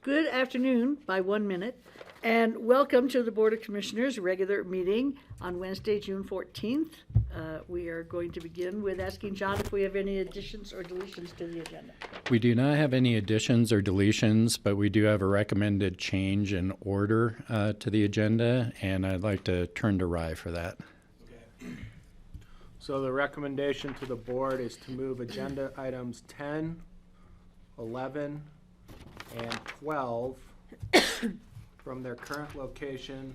Good afternoon by 1 minute, and welcome to the Board of Commissioners regular meeting on Wednesday, June 14th. We are going to begin with asking John if we have any additions or deletions to the agenda. We do not have any additions or deletions, but we do have a recommended change in order to the agenda, and I'd like to turn to Rye for that. Okay. So the recommendation to the board is to move agenda items 10, 11, and 12 from their current location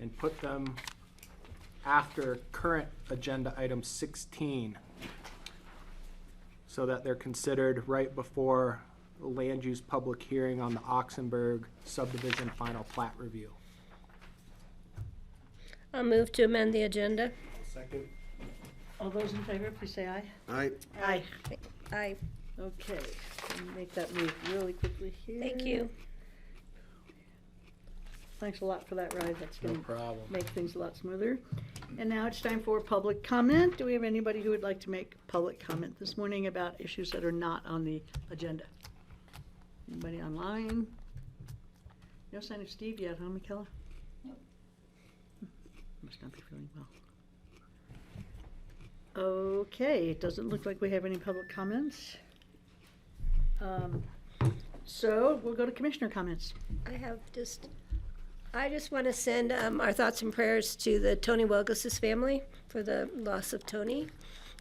and put them after current agenda item 16 so that they're considered right before the land use public hearing on the Oxenberg subdivision final plat review. I'll move to amend the agenda. Second. All those in favor, please say aye. Aye. Aye. Aye. Okay, let me make that move really quickly here. Thank you. Thanks a lot for that, Rye. That's No going to problem. make things a lot smoother. And now it's time for public comment. Do we have anybody who would like to make public comment this morning about issues that are not on the agenda? Anybody online? No sign of Steve yet, huh, Michaela? Nope. Must not be feeling well. Okay, it doesn't look like we have any public comments. So we'll go to commissioner comments. I just want to send our thoughts and prayers to the Tony Welgus's family for the loss of Tony.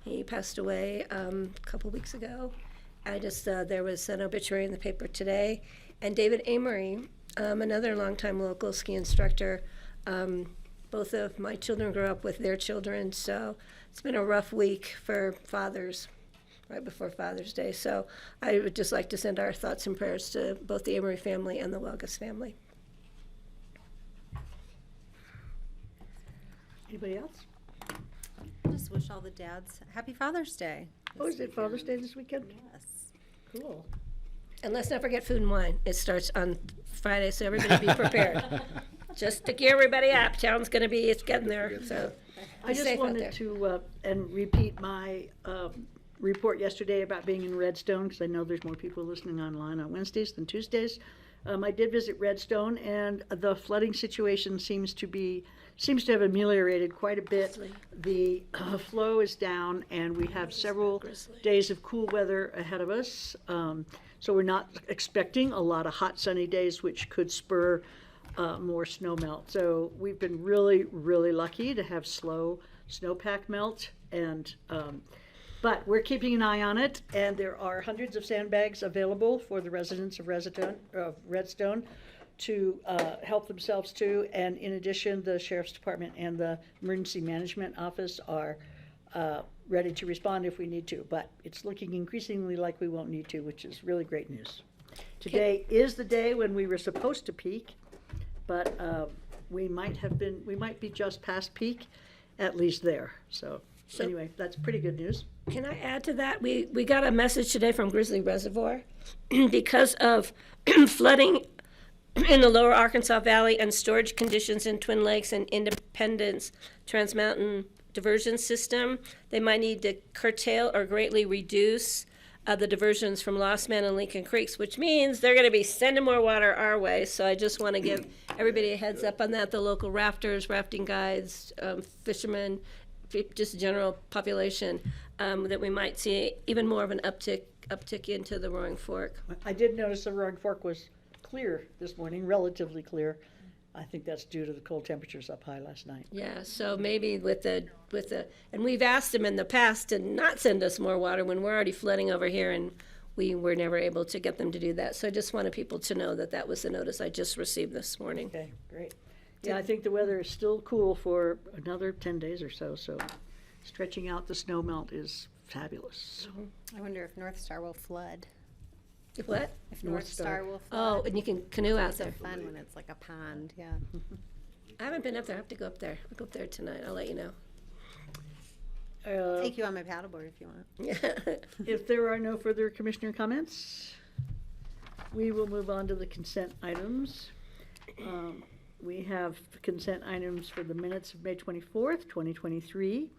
He passed away a couple weeks ago. There was an obituary in the paper today. And David Amory, another longtime local ski instructor. Both of my children grew up with their children, so it's been a rough week for fathers right before Father's Day. So I would just like to send our thoughts and prayers to both the Amory family and the Welgus family. Anybody else? Just wish all the dads happy Father's Day. Oh, is it Father's Day this weekend? Yes. Cool. And let's not forget food and wine. It starts on Friday, so everybody be prepared. Just to gear everybody up. Town's going to be, it's getting there, so I be just safe out wanted there. to, and repeat my report yesterday about being in Redstone, because I know there's more people listening online on Wednesdays than Tuesdays. I did visit Redstone, and the flooding situation seems to have ameliorated quite a bit. The flow is down, and we have several days of cool weather ahead of us. So we're not expecting a lot of hot, sunny days, which could spur more snow melt. So we've been really, really lucky to have slow snowpack melt, and but we're keeping an eye on it, and there are hundreds of sandbags available for the residents of Redstone to help themselves to. And in addition, the Sheriff's Department and the Emergency Management Office are ready to respond if we need to. But it's looking increasingly like we won't need to, which is really great news. Today is the day when we were supposed to peak, but we might be just past peak, at least there. So anyway, that's pretty good news. Can I add to that? We got a message today from Grizzly Reservoir because of flooding in the lower Arkansas Valley and storage conditions in Twin Lakes and Independence Trans Mountain diversion system. They might need to curtail or greatly reduce the diversions from Lost Man and Lincoln Creeks, which means they're going to be sending more water our way. So I just want to give everybody a heads up on that. The local rafters, rafting guides, fishermen, just general population, that we might see even more of an uptick into the Roaring Fork. I did notice the Roaring Fork was clear this morning, relatively clear. I think that's due to the cold temperatures up high last night. Yeah, so maybe with the, and we've asked them in the past to not send us more water when we're already flooding over here, and we were never able to get them to do that. So I just wanted people to know that that was the notice I just received this morning. Okay, great. Yeah, I think the weather is still cool for another 10 days or so, so stretching out the snow melt is fabulous. I wonder if North Star will flood. If what? If North North Star. Star will Oh, flood. and you can canoe out It's so there. fun when it's like a pond, yeah. I haven't been up there. I have to go up there. I'll go up there tonight. I'll let you know. Take you on my paddleboard if you want. If there are no further commissioner comments, we will move on to the consent items. We have consent items for the minutes of May 24th, 2023.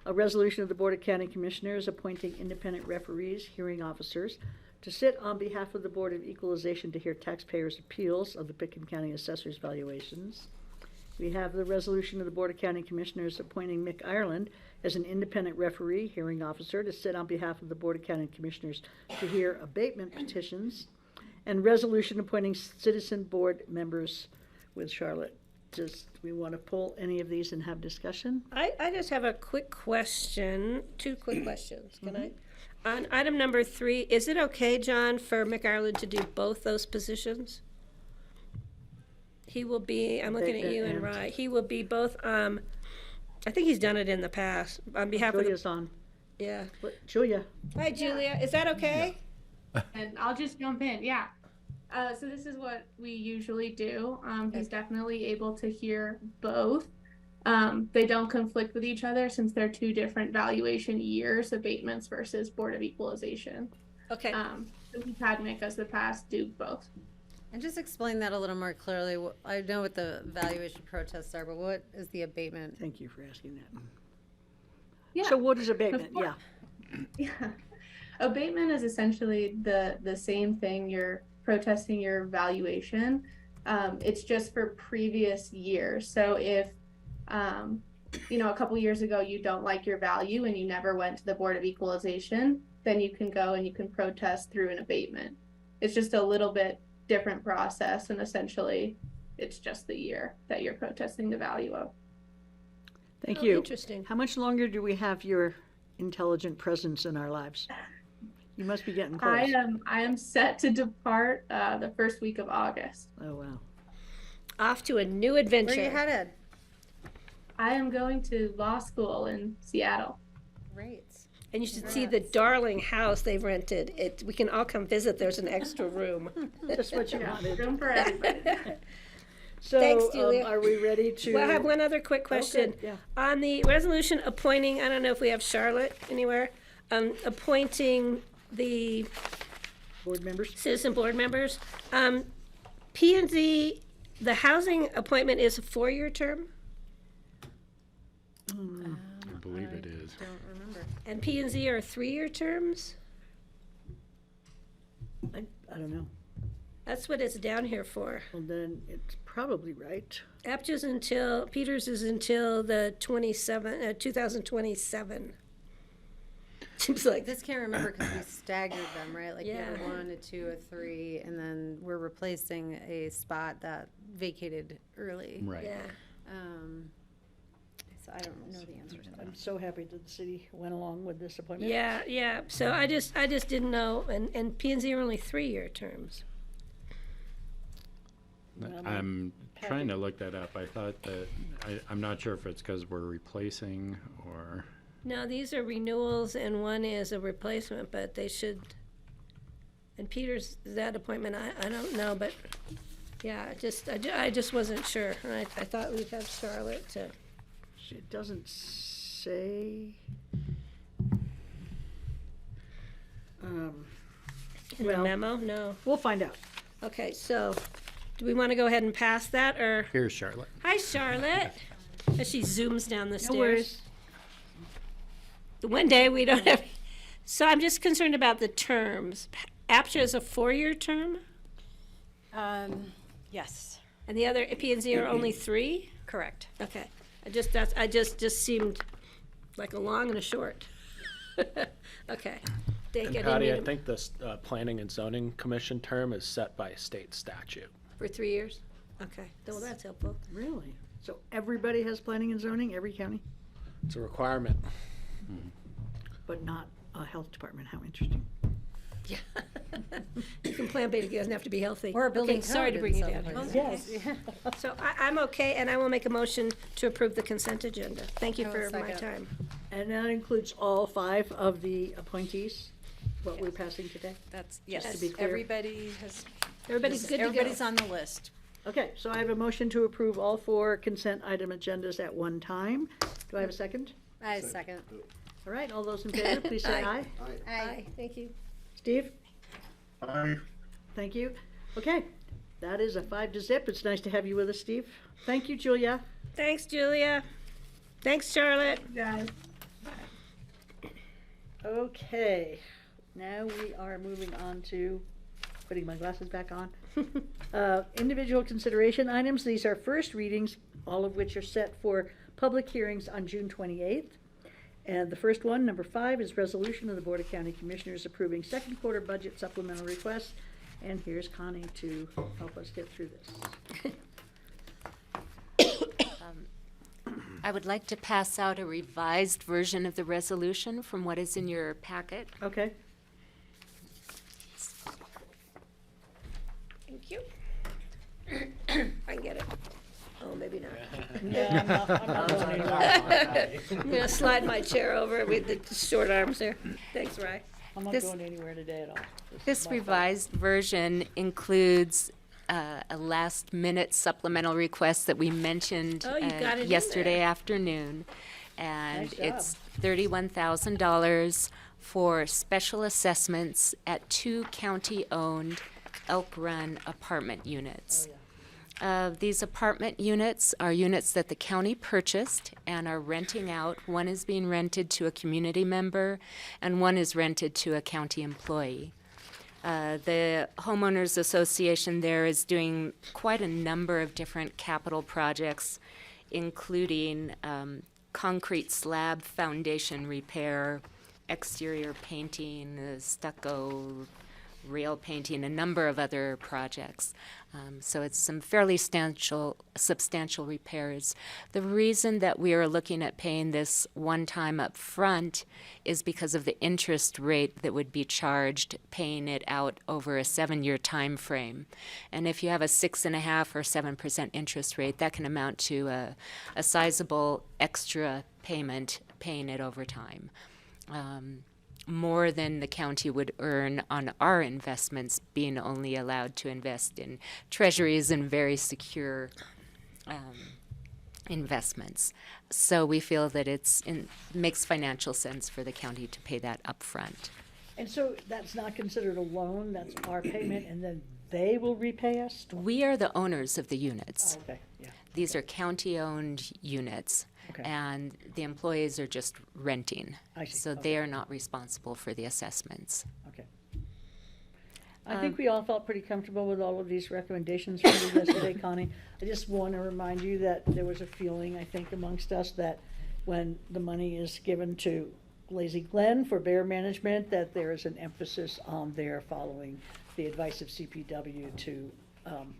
A resolution of the Board of County Commissioners appointing independent referees, hearing officers, to sit on behalf of the Board of Equalization to hear taxpayers' appeals of the Pickens County Assessor's valuations. We have the resolution of the Board of County Commissioners appointing Mick Ireland as an independent referee hearing officer to sit on behalf of the Board of County Commissioners to hear abatement petitions, and resolution appointing citizen board members with Charlotte. Do we want to pull any of these and have discussion? I just have a quick question, 2 quick questions, can I? On item number 3, is it okay, John, for Mick Ireland to do both those positions? He will be, I'm looking at you and Abatement Rye, he will be both, I think he's done it in the past, on behalf of the, Julia's on. yeah. Julia, Hi, Julia, is that okay? And I'll just jump in, yeah. So this is what we usually do. He's definitely able to hear both. They don't conflict with each other since they're 2 different valuation years, abatements versus Board of Equalization. Okay, So we've had Mick as the past do both. And just explain that a little more clearly. I know what the valuation protests are, but what is the abatement? thank you for asking that. Yeah. So what is abatement? course. Yeah. Yeah. Abatement is essentially the same thing. You're protesting your valuation. It's just for previous years. So if, a couple years ago you don't like your value and you never went to the Board of Equalization, then you can go and you can protest through an abatement. It's just a little bit different process, and essentially it's just the year that you're protesting the value of. Thank Oh, you. interesting. How much longer do we have your intelligent presence in our lives? You must be getting close. I am set to depart the first week of August. Oh, wow. off to a new Where adventure. are you headed? I am going to law school in Seattle. Great. And you should see the darling house they've rented. We can all come visit. There's an extra room. Just what you wanted. Room for everybody. So, Thanks, Julia. are we ready to? Well, I have one other quick question. Yeah. On the resolution appointing, I don't know if we have Charlotte anywhere, appointing the Board members? citizen board members. P and Z, the housing appointment is a 4-year term, I believe it is. Don't remember. and P and Z are 3-year terms? I don't know. That's what it's down here for. Well, then it's probably right. Apt's until, Peters is until the 2027. Seems like, This can't remember because we staggered them, right? Like Yeah. year 1 to 2 or 3, and then we're replacing a spot that vacated early. Right. yeah. So I don't know the answer to that. I'm so happy that the city went along with this appointment. Yeah, yeah, so I just didn't know, and P and Z are only 3-year terms. I'm trying to look that up. I thought that, I'm not sure if it's because we're replacing or, No, these are renewals and one is a replacement, but they should, and Peters, that appointment, I don't know, but, yeah, I just wasn't sure. And I thought we'd have Charlotte to, It doesn't say. in the Well- memo, no. We'll find out. Okay, so, do we want to go ahead and pass that, or? here's Charlotte. Hi, Charlotte, as she zooms down the stairs. No worries. One day we don't have, so I'm just concerned about the terms. APTRA is a 4-year term, Yes, and the other P and Z are only 3? correct. Okay, I just seemed like a long and a short. Okay. Thank And you. I didn't Patty, mean I to- think the Planning and Zoning Commission term is set by state statute. For 3 years? Okay, well, that's helpful. Really? So everybody has planning and zoning, every county, It's a requirement. but not a health department. How interesting. Yeah. You can plan, but it doesn't have to be healthy. Or a building Okay, sorry code to in bring you some down. places. Yes. So I'm okay, and I will make a motion to approve the consent agenda. Thank you I will for my second. time. And that includes all 5 of the appointees, what we're passing today? That's, to yes, be clear. everybody has, Everybody's good to go. everybody's on the list. Okay, so I have a motion to approve all 4 consent item agendas at one time. Do I have a second? I second. All right, all those in favor, please say aye. Aye, thank you. Steve? Aye. Thank you. Okay, that is a 5-0. It's nice to have you with us, Steve. Thank you, Julia. Thanks, Julia. Thanks, Charlotte. Guys. Okay, Now we are moving on to, putting my glasses back on. Individual consideration items. These are first readings, all of which are set for public hearings on June 28th. And the first one, number 5, is resolution of the Board of County Commissioners approving second quarter budget supplemental requests. And here's Connie to help us get through this. I would like to pass out a revised version of the resolution from what is in your packet. Okay. Thank you. I can get it. Oh, maybe not. Yeah, I'm not going anywhere. I'm gonna slide my chair over with the short arms there. Thanks, Rye. I'm not This- going anywhere today at all. is This my fault. revised version includes a last-minute supplemental request that we mentioned Oh, you got it in yesterday there. afternoon. And Nice job. it's $31,000 for special assessments at 2 county-owned Elk Run apartment units. Oh, yeah. These apartment units are units that the county purchased and are renting out. One is being rented to a community member, and one is rented to a county employee. The homeowners association there is doing quite a number of different capital projects, including concrete slab foundation repair, exterior painting, stucco, rail painting, a number of other projects. So it's some fairly substantial repairs. The reason that we are looking at paying this one time up front is because of the interest rate that would be charged paying it out over a 7-year time frame. And if you have a 6.5% or 7% interest rate, that can amount to a sizable extra payment paying it over time. More than the county would earn on our investments, being only allowed to invest in treasuries and very secure investments. So we feel that makes financial sense for the county to pay that upfront. And so that's not considered a loan, that's our payment, and then they will repay us? We are the owners of the units. Oh, okay, yeah. These are county-owned units, Okay. and the employees are just renting. I see, So okay. they are not responsible for the assessments. Okay. I think we all felt pretty comfortable with all of these recommendations from you yesterday, Connie. I just want to remind you that there was a feeling, I think, amongst us that when the money is given to Lazy Glen for bear management, that there is an emphasis on their following the advice of CPW to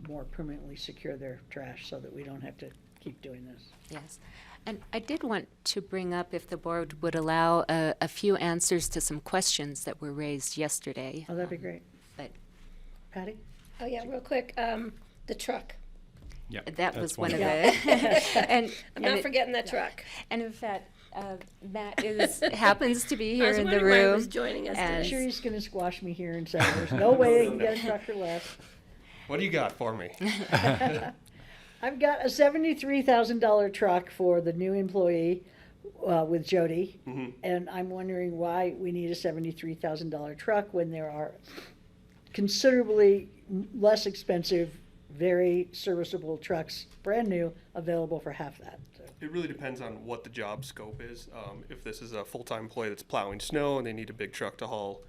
more permanently secure their trash so that we don't have to keep doing this. Yes. And I did want to bring up, if the board would allow, a few answers to some questions that were raised yesterday. Oh, that'd be great. But Patty? Oh, yeah, real quick, the truck. Yeah, that was one of the, Yeah. and, I'm not and, forgetting that truck. and in fact, Matt happens to be I here was in the wondering why he was room. joining us and- I'm today. sure he's gonna squash me here and say, there's no way I can get a truck for less. What do you got for me? I've got a $73,000 truck for the new employee with Jody, and I'm wondering why we need a $73,000 truck when there are considerably less expensive, very serviceable trucks, brand new, available for half that. So, It really depends on what the job scope is. If this is a full-time employee that's plowing snow and they need a big truck to haul,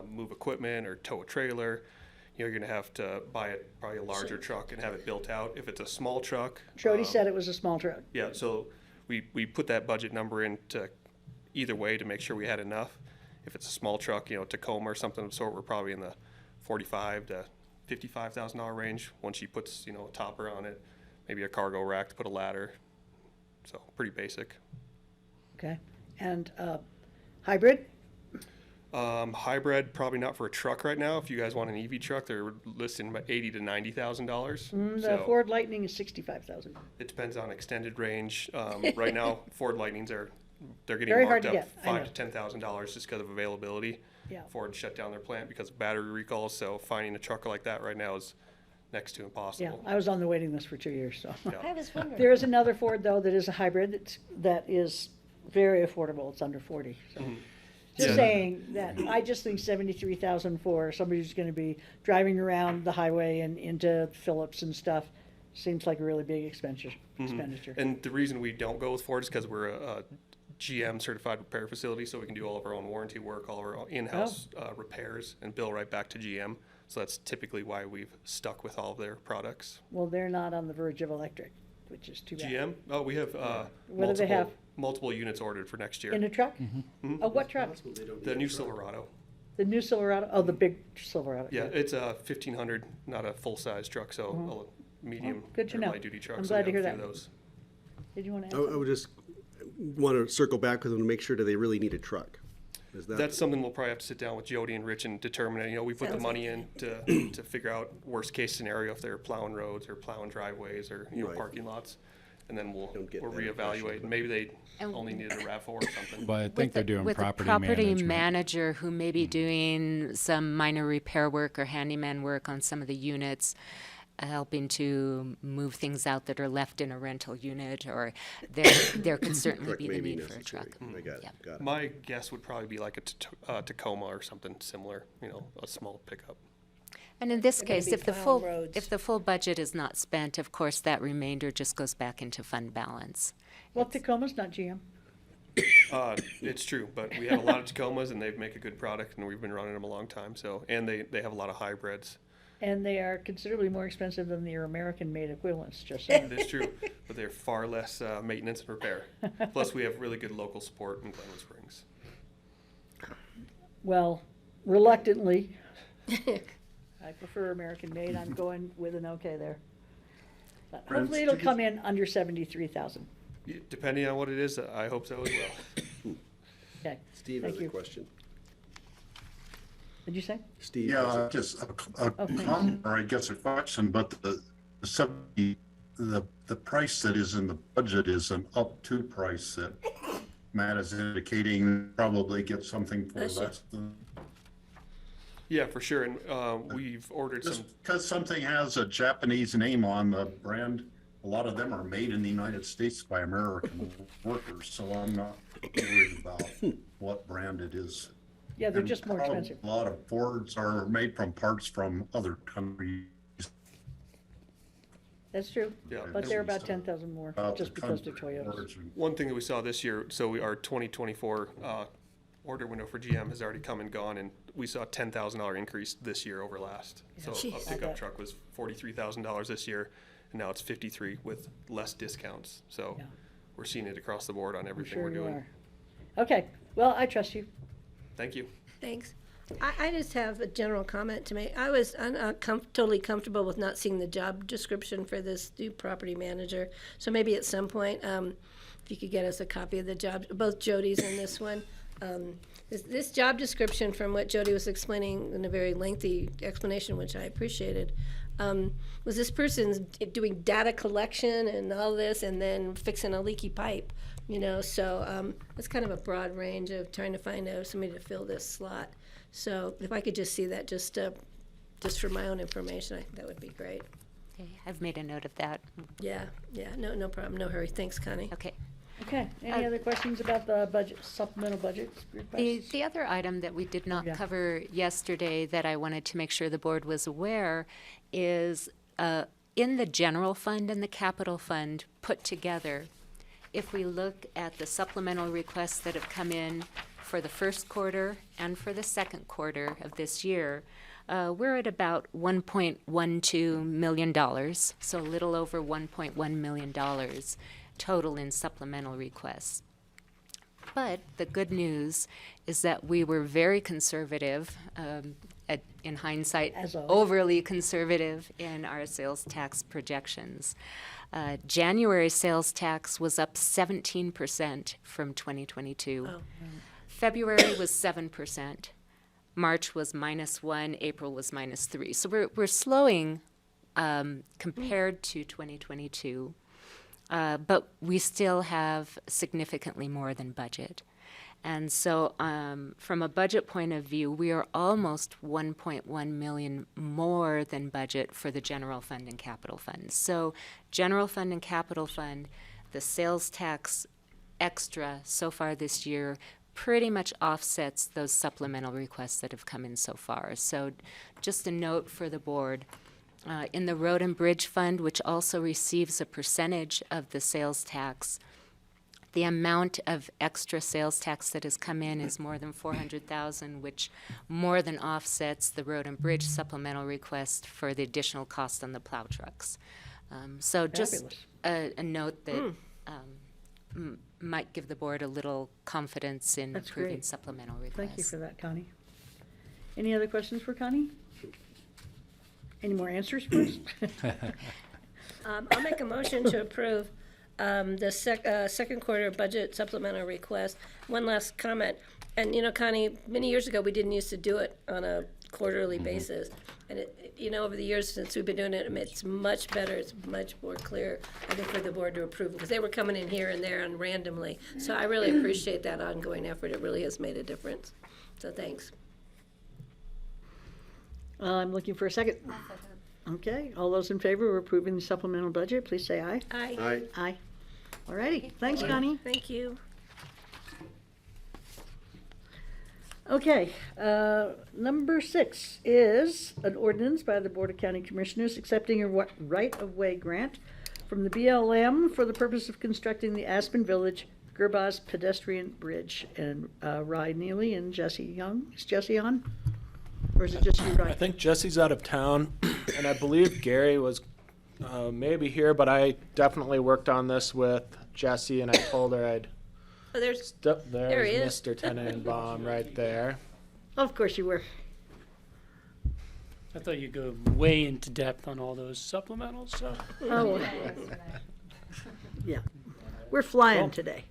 move equipment or tow a trailer, you're gonna have to buy probably a larger truck and have it built out. If it's a small truck. Jody said it was a small truck. Yeah, so we put that budget number in to either way to make sure we had enough. If it's a small truck, Tacoma or something of the sort, we're probably in the $45,000 to $55,000 range. Once she puts, a topper on it, maybe a cargo rack to put a ladder. So pretty basic. Okay, and hybrid? Hybrid, probably not for a truck right now. If you guys want an EV truck, they're listing about $80,000 to $90,000. The Ford Lightning is $65,000. It depends on extended range. Right now, Ford Lightnings they're getting Very hard marked to up get, I know. $5,000 to $10,000 just because of availability. Yeah. Ford shut down their plant because of battery recalls, so finding a truck like that right now is next to Yeah, impossible. I was on the waiting list for 2 years, so. I was wondering. There is another Ford, though, that is a hybrid, that is very affordable, it's under 40, so. Just Yeah. saying that, I just think 73,000 for somebody who's gonna be driving around the highway and into Phillips and stuff, seems like a really big expenditure. And the reason we don't go with Ford is because we're a GM certified repair facility, so we can do all of our own warranty work, all of our own in-house repairs, and bill right back to GM. So that's typically why we've stuck with all of their products. Well, they're not on the verge of electric, which is too bad. GM? Oh, we have What do they have? multiple units ordered for next year. In a truck? Oh, what truck? The new Silverado. The new Silverado? Oh, the big Silverado. Yeah, it's a 1500, not a full-size truck, so a medium Oh, good to or know. light-duty truck. I'm so we glad to have hear a few that. of those. Did you want to I add would just want to circle back with them to make sure that they really need a truck. Is that? That's something we'll probably have to sit down with Jody and Rich and determine. You know, we put the Sounds money in to figure out worst-case scenario if they're plowing roads or plowing driveways or, you know, Right. parking lots. And then we'll Don't get that reevaluate. impression, Maybe they And- only needed a RAV4 or something. But I think they're doing with property a property management. manager who may be doing some minor repair work or handyman work on some of the units, helping to move things out that are left in a rental unit, or there could certainly Truck be may the be need for a necessary. truck. I got it, Yeah. got it. My guess would probably be like a Tacoma or something similar, you know, a small pickup. And in this They're gonna case, be if the plowing full, roads. if the full budget is not spent, of course, that remainder just goes back into fund balance. Well, Tacoma's not GM. It's true, but we have a lot of Tacomas and they make a good product and we've been running them a long time, so, and they have a lot of hybrids. And they are considerably more expensive than your American-made equivalents, just saying. It is true, but they're far less maintenance and repair. Plus, we have really good local support in Glenwood Springs. Well, reluctantly, I prefer American-made. I'm going with an okay there. But hopefully it'll come in under 73,000. Depending on what it is, I hope so as well. Okay. Steve Thank has a you. question. Did you say? Steve. Yeah, just a thanks. comment, or I guess a question, but the price that is in the budget is an up to price that Matt is indicating probably get something for Bless you. less than. Yeah, for sure, and we've ordered some, Just because something has a Japanese name on the brand, a lot of them are made in the United States by American workers, so I'm not worried about what brand it is. Yeah, they're And just more probably expensive. A lot of Fords are made from parts from other countries. That's true. yeah. But and they're about 10,000 more, just because they're Toyotas. One thing that we saw this year, so our 2024 order window for GM has already come and gone, and we saw a $10,000 increase this year over last. So Jeez. a I pickup bet. truck was $43,000 this year, and now it's 53 with less discounts. So Yeah. we're seeing it across the board on I'm everything sure we're you doing. are. Okay, well, I trust you. Thank you. Thanks. I just have a general comment to make. I'm not totally comfortable with not seeing the job description for this new property manager. So maybe at some point, if you could get us a copy of the job, both Jody's and this one. This job description, from what Jody was explaining in a very lengthy explanation, which I appreciated, was this person's doing data collection and all this and then fixing a leaky pipe, you know, so it's kind of a broad range of trying to find somebody to fill this slot. So if I could just see that just for my own information, I think that would be great. Okay, I've made a note of that. Yeah, no problem, no hurry. Thanks, Connie. Okay. Okay, any other questions about the budget, supplemental budget requests? The other item that we did not Yeah. cover yesterday that I wanted to make sure the board was aware is in the general fund and the capital fund put together, if we look at the supplemental requests that have come in for the first quarter and for the second quarter of this year, we're at about $1.12 million, so a little over $1.1 million total in supplemental requests. But the good news is that we were very conservative, in hindsight, As always. overly conservative in our sales tax projections. January sales tax was up 17% from 2022. Oh. February was 7%. March was -1. April was -3. So we're slowing compared to 2022. But we still have significantly more than budget. And so from a budget point of view, we are almost 1.1 million more than budget for the general fund and capital fund. So general fund and capital fund, the sales tax extra so far this year pretty much offsets those supplemental requests that have come in so far. So just a note for the board. In the Road and Bridge Fund, which also receives a percentage of the sales tax, The amount of extra sales tax that has come in is more than $400,000, which more than offsets the road and bridge supplemental request for the additional cost on the plow trucks. So just a note that might give the board a little confidence in That's approving great. supplemental requests. Thank you for that, Connie. Any other questions for Connie? Any more answers first? I'll make a motion to approve the second quarter budget supplemental request. One last comment, and you know, Connie, many years ago, we didn't used to do it on a quarterly basis. And it, you know, over the years since we've been doing it, it's much better, it's much more clear, I think, for the board to approve, because they were coming in here and there and randomly. So I really appreciate that ongoing effort. It really has made a difference. So thanks. I'm looking for a second. Okay, all those in favor of approving the supplemental budget, please say aye. Aye. Aye. Aye. All righty, thanks, Connie. Thank you. Okay, number 6 is an ordinance by the Board of County Commissioners accepting a right-of-way grant from the BLM for the purpose of constructing the Aspen Village Gerbaz pedestrian bridge. And Rye Neely and Jesse Young. Is Jesse on? Or is it just you, I Rye? think Jesse's out of town, and I believe Gary was maybe here, but I definitely worked on this with Jesse, and I told her I'd. Oh, there's, There There he is. Mr. Tenenbaum right there. Of course you were. I thought you'd go way into depth on all those supplementals, so. Oh, yeah. We're flying Cool. today.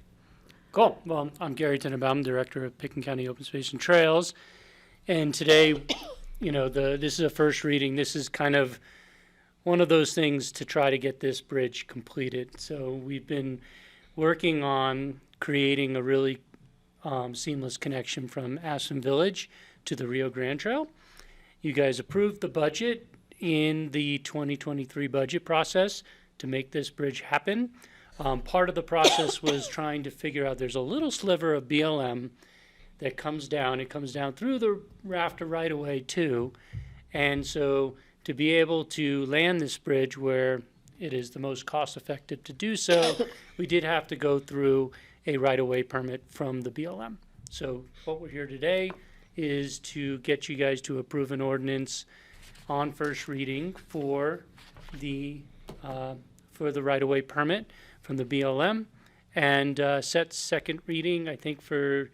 Cool. Well, I'm Gary Tenenbaum, Director of Picken County Open Space and Trails. And today, you know, this is a first reading. This is kind of one of those things to try to get this bridge completed. So we've been working on creating a really seamless connection from Aspen Village to the Rio Grande Trail. You guys approved the budget in the 2023 budget process to make this bridge happen. Part of the process was trying to figure out, there's a little sliver of BLM that comes down. It comes down through the rafter right away too. And so to be able to land this bridge where it is the most cost effective to do so, we did have to go through a right-of-way permit from the BLM. So what we're here today is to get you guys to approve an ordinance on first reading for the right-of-way permit from the BLM, and set second reading, I think, for,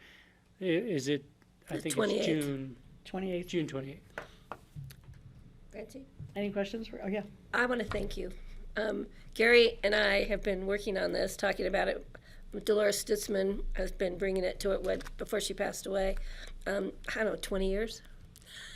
is it, I think it's 28th. June 28th. 28th. Francie? Any questions? Oh, yeah. I want to thank you. Gary and I have been working on this, talking about it. Dolores Stutzman has been bringing it to it before she passed away. I don't know, 20 years?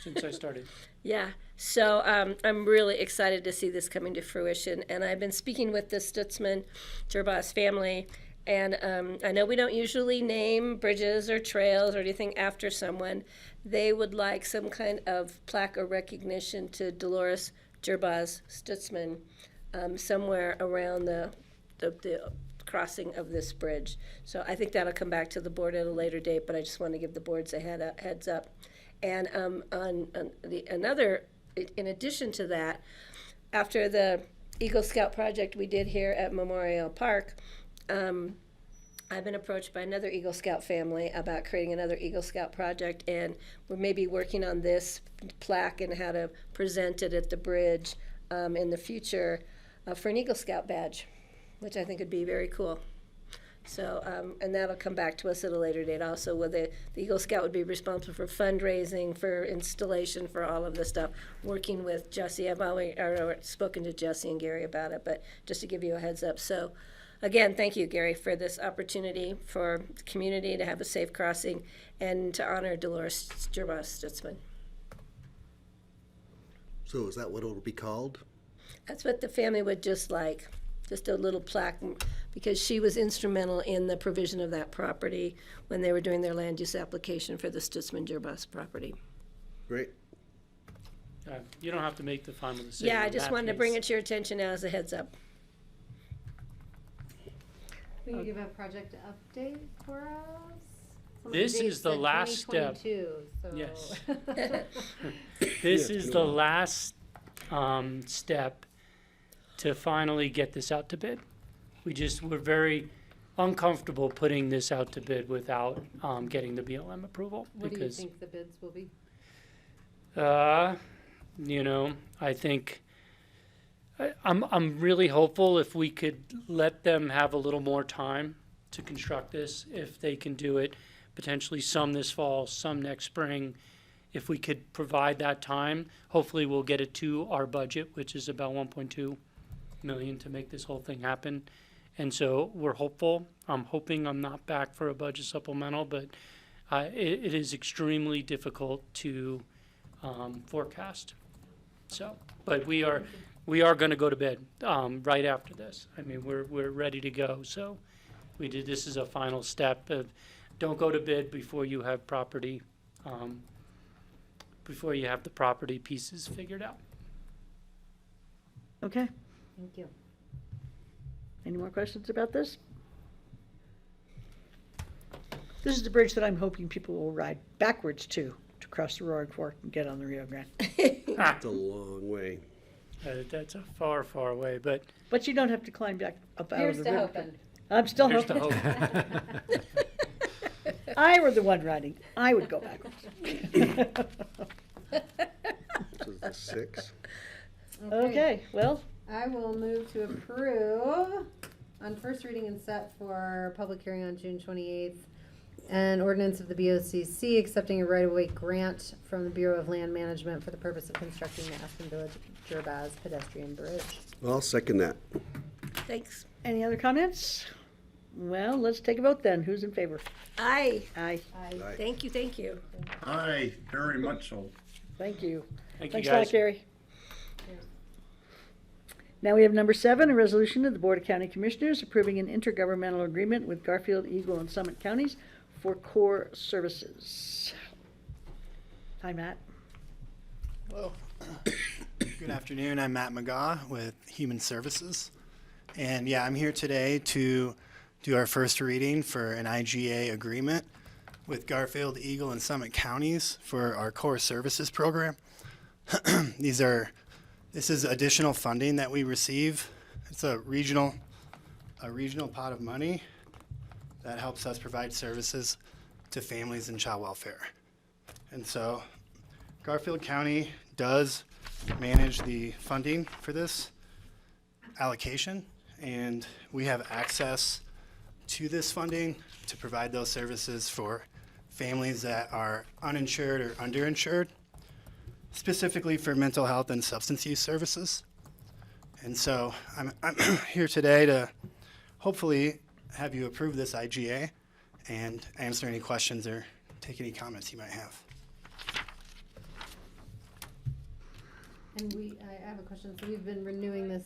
Since I started. Yeah. So I'm really excited to see this coming to fruition. And I've been speaking with the Stutzman Gerbaz family. And I know we don't usually name bridges or trails or anything after someone. They would like some kind of plaque or recognition to Dolores Gerbaz Stutzman somewhere around the crossing of this bridge. So I think that'll come back to the board at a later date, but I just want to give the boards a heads up. And in addition to that, after the Eagle Scout project we did here at Memorial Park, I've been approached by another Eagle Scout family about creating another Eagle Scout project, and we're maybe working on this plaque and how to present it at the bridge in the future for an Eagle Scout badge, which I think would be very cool. So, and that'll come back to us at a later date also, where the Eagle Scout would be responsible for fundraising, for installation, for all of this stuff, working with Jesse. I've already spoken to Jesse and Gary about it, but just to give you a heads up. So, again, thank you, Gary, for this opportunity for the community to have a safe crossing and to honor Dolores Gerbaz Stutzman. So is that what it'll be called? That's what the family would just like, just a little plaque, because she was instrumental in the provision of that property when they were doing their land use application for the Stutzman Gerbaz property. Great. You don't have to make the final decision. Yeah, I in just that wanted to case. bring it to your attention now as a heads up. Will you give a project update for us? Some of This dates is the said last step. 2022, so- Yes. This is the last step to finally get this out to bid. We're very uncomfortable putting this out to bid without getting the BLM approval. What do you because, think the bids will be? You know, I think I'm really hopeful if we could let them have a little more time to construct this, if they can do it potentially some this fall, some next spring. If we could provide that time, hopefully we'll get it to our budget, which is about 1.2 million to make this whole thing happen. And so we're hopeful. I'm hoping I'm not back for a budget supplemental, but it is extremely difficult to forecast. So, but we are going to go to bed right after this. I mean, we're ready to go. So this is a final step of don't go to bid before you have property, before you have the property pieces figured out. Okay. Thank you. Any more questions about this? This is the bridge that I'm hoping people will ride backwards to cross the Roaring Fork and get on the Rio Grande. It's a long way. That's a far, far away, but But you don't have to climb back up out Here's of the to river. hoping. I'm still here's the hoping. hope. I were the one riding, I would go backwards. This is the 6. Okay, well, I will move to approve on first reading and set for public hearing on June 28th. An ordinance of the BOCC accepting a right-of-way grant from the Bureau of Land Management for the purpose of constructing the Aspen Village Gerbaz pedestrian bridge. I'll second that. Thanks. any other comments? Well, let's take a vote then. Who's in favor? Aye. Aye. Aye. Thank you, thank you. Aye, very much so. Thank you. Thank you, Thanks a lot, guys. Gary. Now we have number 7, a resolution of the Board of County Commissioners approving an intergovernmental agreement with Garfield, Eagle, and Summit counties for core services. Hi, Matt. Hello. Good afternoon. I'm Matt McGaugh with Human Services. And yeah, I'm here today to do our first reading for an IGA agreement with Garfield, Eagle, and Summit counties for our core services program. This is additional funding that we receive. It's a regional pot of money that helps us provide services to families in child welfare. And so Garfield County does manage the funding for this allocation, and we have access to this funding to provide those services for families that are uninsured or underinsured, specifically for mental health and substance use services. And so I'm here today to hopefully have you approve this IGA and answer any questions or take any comments you might have. And I have a question. So we've been renewing this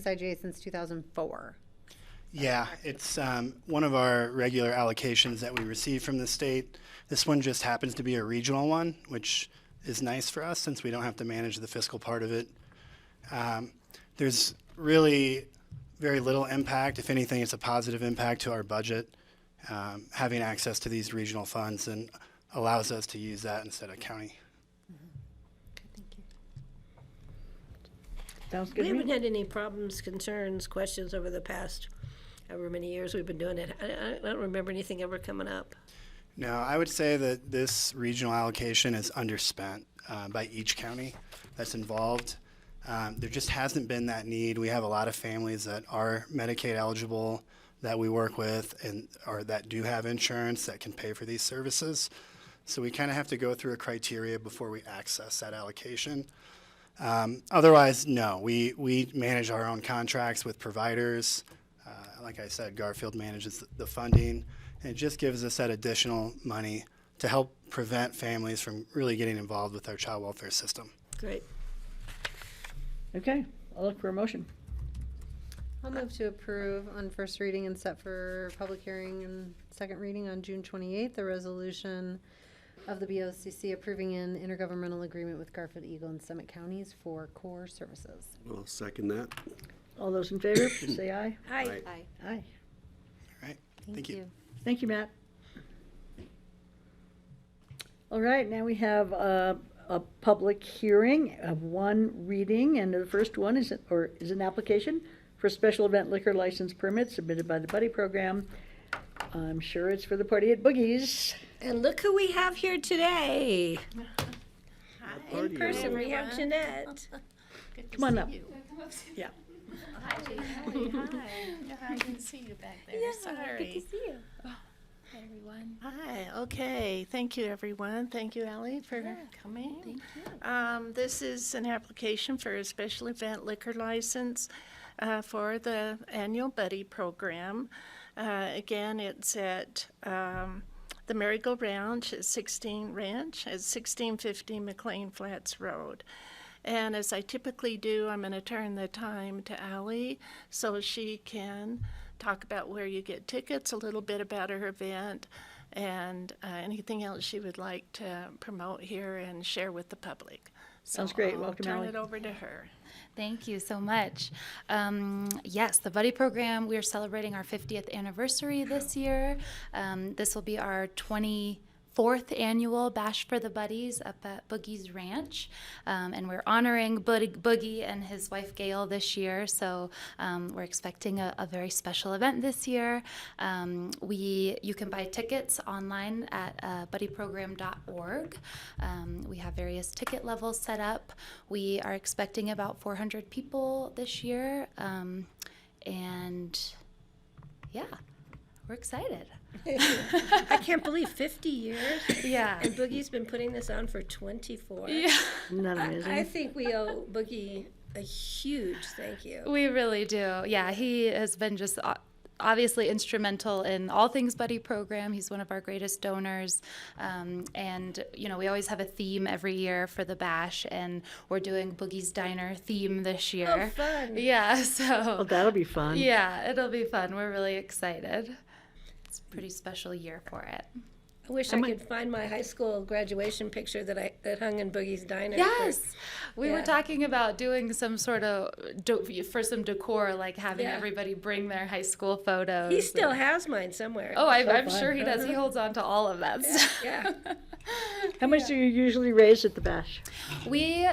IGA since 2004. Yeah, it's one of our regular allocations that we receive from the state. This one just happens to be a regional one, which is nice for us since we don't have to manage the fiscal part of it. There's really very little impact. If anything, it's a positive impact to our budget. Having access to these regional funds and allows us to use that instead of county. Sounds good We to haven't me. had any problems, concerns, questions over the past however many years we've been doing it. I don't remember anything ever coming up. No, I would say that this regional allocation is underspent by each county that's involved. There just hasn't been that need. We have a lot of families that are Medicaid eligible that we work with or that do have insurance that can pay for these services. So we kind of have to go through a criteria before we access that allocation. Otherwise, no, we manage our own contracts with providers. Like I said, Garfield manages the funding, and it just gives us that additional money to help prevent families from really getting involved with our child welfare system. Great. Okay, I'll look for a motion. I'll move to approve on first reading and set for public hearing and second reading on June 28th, the resolution of the BOCC approving an intergovernmental agreement with Garfield, Eagle, and Summit counties for core services. I'll second that. All those in favor, please say aye. Aye. Aye. Aye. All right, thank you. Thank you, Matt. All right, now we have a public hearing of one reading, and the first one is an application for a special event liquor license permit submitted by the Buddy Program. I'm sure it's for the party at Boogie's. And look who we have here today. Party In person, animal. we have Jeanette. Come on up. Yeah. Hi. I didn't see you back there. Sorry. see you. Hi, everyone. Hi, okay, thank you, everyone. Thank you, Ally, for coming. Thank you. This is an application for a special event liquor license for the annual Buddy Program. Again, it's at the Merry-Go-Round at 1650 McLean Flats Road. And as I typically do, I'm going to turn the time to Ally so she can talk about where you get tickets, a little bit about her event, and anything else she would like to promote here and share with the public. Sounds great. I'll Welcome, turn Ally. it over to her. Thank you so much. Yes, the Buddy Program, we're celebrating our 50th anniversary this year. This will be our 24th annual Bash for the Buddies up at Boogie's Ranch. And we're honoring Boogie and his wife Gail this year. So we're expecting a very special event this year. You can buy tickets online at buddyprogram.org. We have various ticket levels set up. We are expecting about 400 people this year. And yeah, we're excited. I can't believe 50 years. Yeah. And Boogie's been putting this on for 24. Yeah. Isn't that amazing? I think we owe Boogie a huge thank you. We really do. Yeah, he has been just obviously instrumental in all things Buddy Program. He's one of our greatest donors. And, you know, we always have a theme every year for the Bash, and we're doing Boogie's Diner theme this year. Oh, fun. Yeah, Oh, so. that'll be fun. Yeah, it'll be fun. We're really excited. It's a pretty special year for it. I wish I could find my high school graduation picture that hung in Boogie's Diner. Yes, we were Yeah. talking about doing some sort of for some decor, like having Yeah. everybody bring their high school photos. He still has mine somewhere. Oh, I'm fun. sure he does. He holds on to all of that stuff. Yeah. How much do you usually raise at the Bash? We,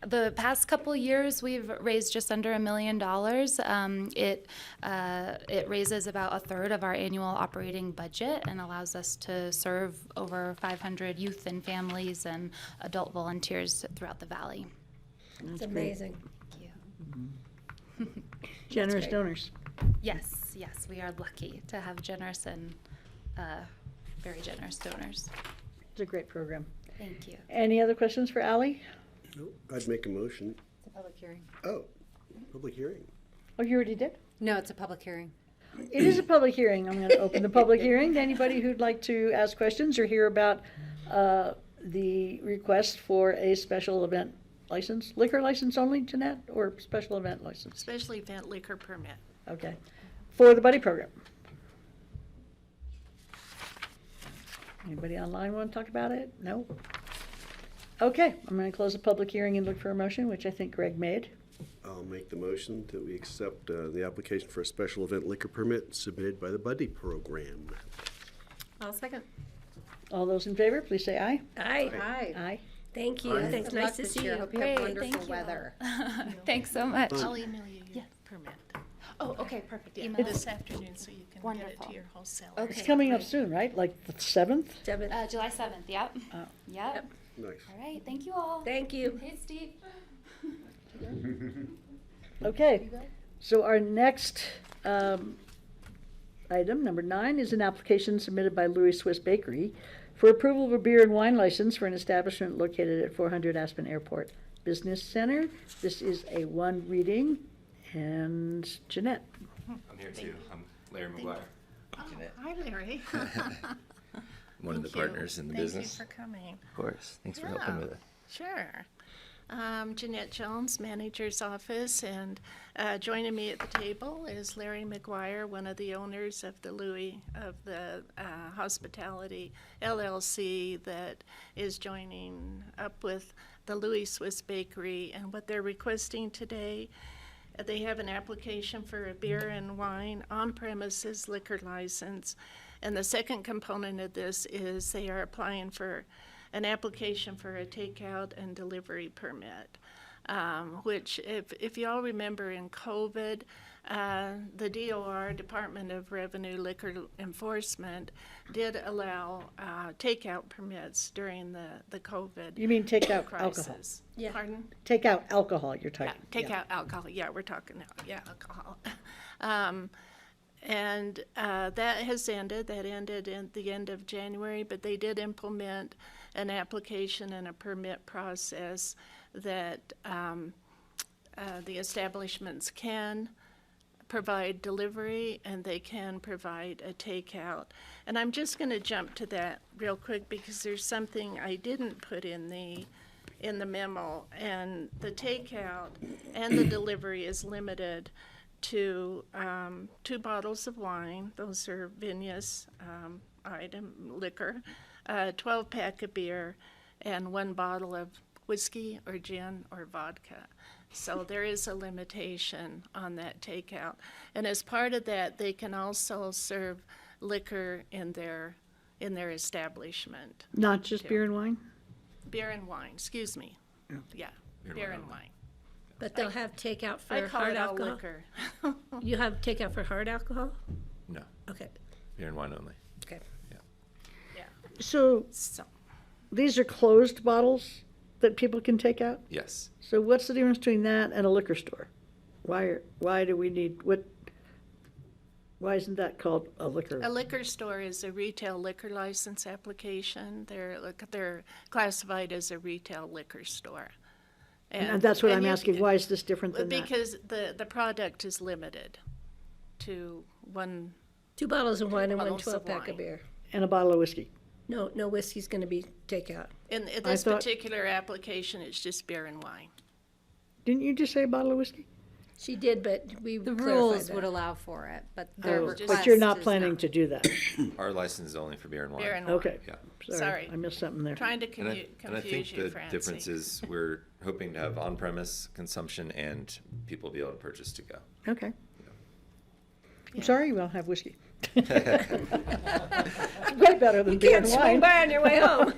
the past couple years, we've raised just under $1 million. It raises about a third of our annual operating budget and allows us to serve over 500 youth and families and adult volunteers throughout the valley. It's amazing. Thank you. Generous great. donors. Yes, we are lucky to have generous and very generous donors. It's a great program. Thank you. Any other questions for Ally? Nope, I'd make a motion. It's a public hearing. Oh, public hearing. Oh, you already did? No, it's a public hearing. It is a public hearing. I'm going to open the public hearing to anybody who'd like to ask questions or hear about the request for a special event license. Liquor license only, Jeanette, or special event license? Special event liquor permit. Okay. For the Buddy Program. Anybody online want to talk about it? No? Okay, I'm going to close the public hearing and look for a motion, which I think Greg made. I'll make the motion that we accept the application for a special event liquor permit submitted by the Buddy Program. I'll second. All those in favor, please say aye. Aye. Hi. Aye. Thank you. Thanks. Good Nice luck to this see year. you. Hope you have Great, wonderful thank you. weather. Thanks so much. I'll email you your permit Oh, okay, perfect. yeah, Email. this afternoon so you can get it Wonderful. to your wholesaler. Okay. It's coming up great. soon, right? Like the 7th? Devin, July 7th, yep. Oh. Yep. Nice. All right, thank you all. thank you. Hey, Steve. Okay, so our next item, number 9, is an application submitted by Louis Swiss Bakery for approval of a beer and wine license for an establishment located at 400 Aspen Airport Business Center. This is a one reading, and Jeanette. I'm here too. I'm Larry McGuire. Hi, Larry. One of the Thank you. partners in the Thank business. you for coming. Of course. Thanks for helping Yeah. with it. Sure. Jeanette Jones, manager's office, and joining me at the table is Larry McGuire, one of the owners of the Louis of the Hospitality LLC that is joining up with the Louis Swiss Bakery. And what they're requesting today, they have an application for a beer and wine on-premises liquor license. And the second component of this is they are applying for an application for a takeout and delivery permit. which if you all remember in COVID, the DOR, Department of Revenue Liquor Enforcement, did allow takeout permits during the COVID You mean take out alcohol? crisis. Yeah. Pardon? Take out alcohol, you're Yeah, talking. take out alcohol. Yeah, we're talking now. Yeah, alcohol. And that has ended. That ended at the end of January, but they did implement an application and a permit process that the establishments can provide delivery and they can provide a takeout. And I'm just going to jump to that real quick because there's something I didn't put in the memo, and the takeout and the delivery is limited to 2 bottles of wine. Those are Vinous item liquor, 12-pack of beer, and 1 bottle of whiskey or gin or vodka. So there is a limitation on that takeout. And as part of that, they can also serve liquor in their establishment. Not just beer and wine? Beer and wine, excuse me. Yeah, beer and wine. But they'll have takeout for I call hard it all alcohol? liquor. You have takeout for hard alcohol? No, Okay, beer and wine only. okay. Yeah. So So, these are closed bottles that people can take out? Yes. So what's the difference between that and a liquor store? Why do we need, why isn't that called a liquor? a liquor store is a retail liquor license application. They're classified as a retail liquor store. And that's what I'm you- asking, why is this different than that? Because the product is limited to 1. 2 bottles of wine and 1 Bottles of 12-pack wine. of beer. And a bottle of whiskey? No whiskey's gonna be takeout. In this thought- particular application, it's just beer and wine. Didn't you just say a bottle of whiskey? She did, but we The clarified rules that. would allow for it, but their Oh, request but you're not is planning to do that? Our license is only for beer and wine. Beer and wine. Okay. Yeah. Sorry. I missed something there. Trying to And I confuse think you, the Francie. difference is we're hoping to have on-premise consumption and people be able to purchase to go. Okay. I'm Yeah. sorry, we don't have whiskey. It's way better than beer Can't and swing wine. by on your way home.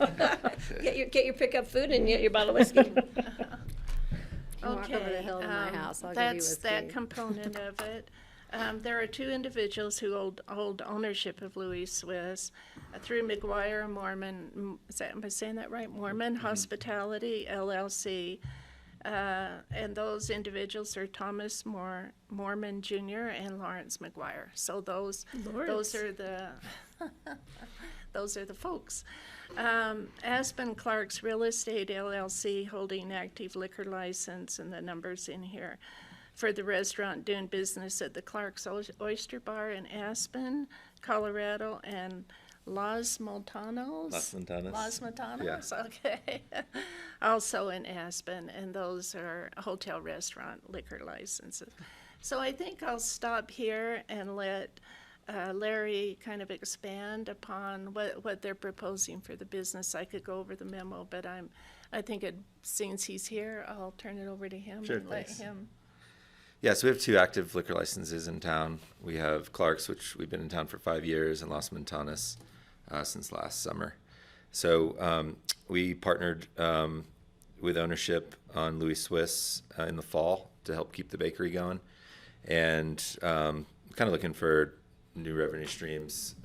Get your pickup food and get your bottle of whiskey. Walk over the hill to my house, I'll give you That's that whiskey. component of it. There are 2 individuals who hold ownership of Louis Swiss through McGuire Mormon. Am I saying that right? Mormon Hospitality LLC. And those individuals are Thomas Mormon Jr. and Lawrence McGuire. So those are the those are the folks. Aspen Clark's Real Estate LLC holding active liquor license, and the numbers in here, for the restaurant doing business at the Clark's Oyster Bar in Aspen, Colorado, and Los Montanos? Los Montanos. Los Montanos, okay. Also in Aspen, and those are hotel restaurant liquor licenses. So I think I'll stop here and let Larry kind of expand upon what they're proposing for the business. I could go over the memo, but I think since he's here, I'll turn it over to him Sure, and let thanks. him. Yeah, so we have 2 active liquor licenses in town. We have Clark's, which we've been in town for 5 years, and Los Montanos since last summer. So we partnered with ownership on Louis Swiss in the fall to help keep the bakery going, and kind of looking for new revenue streams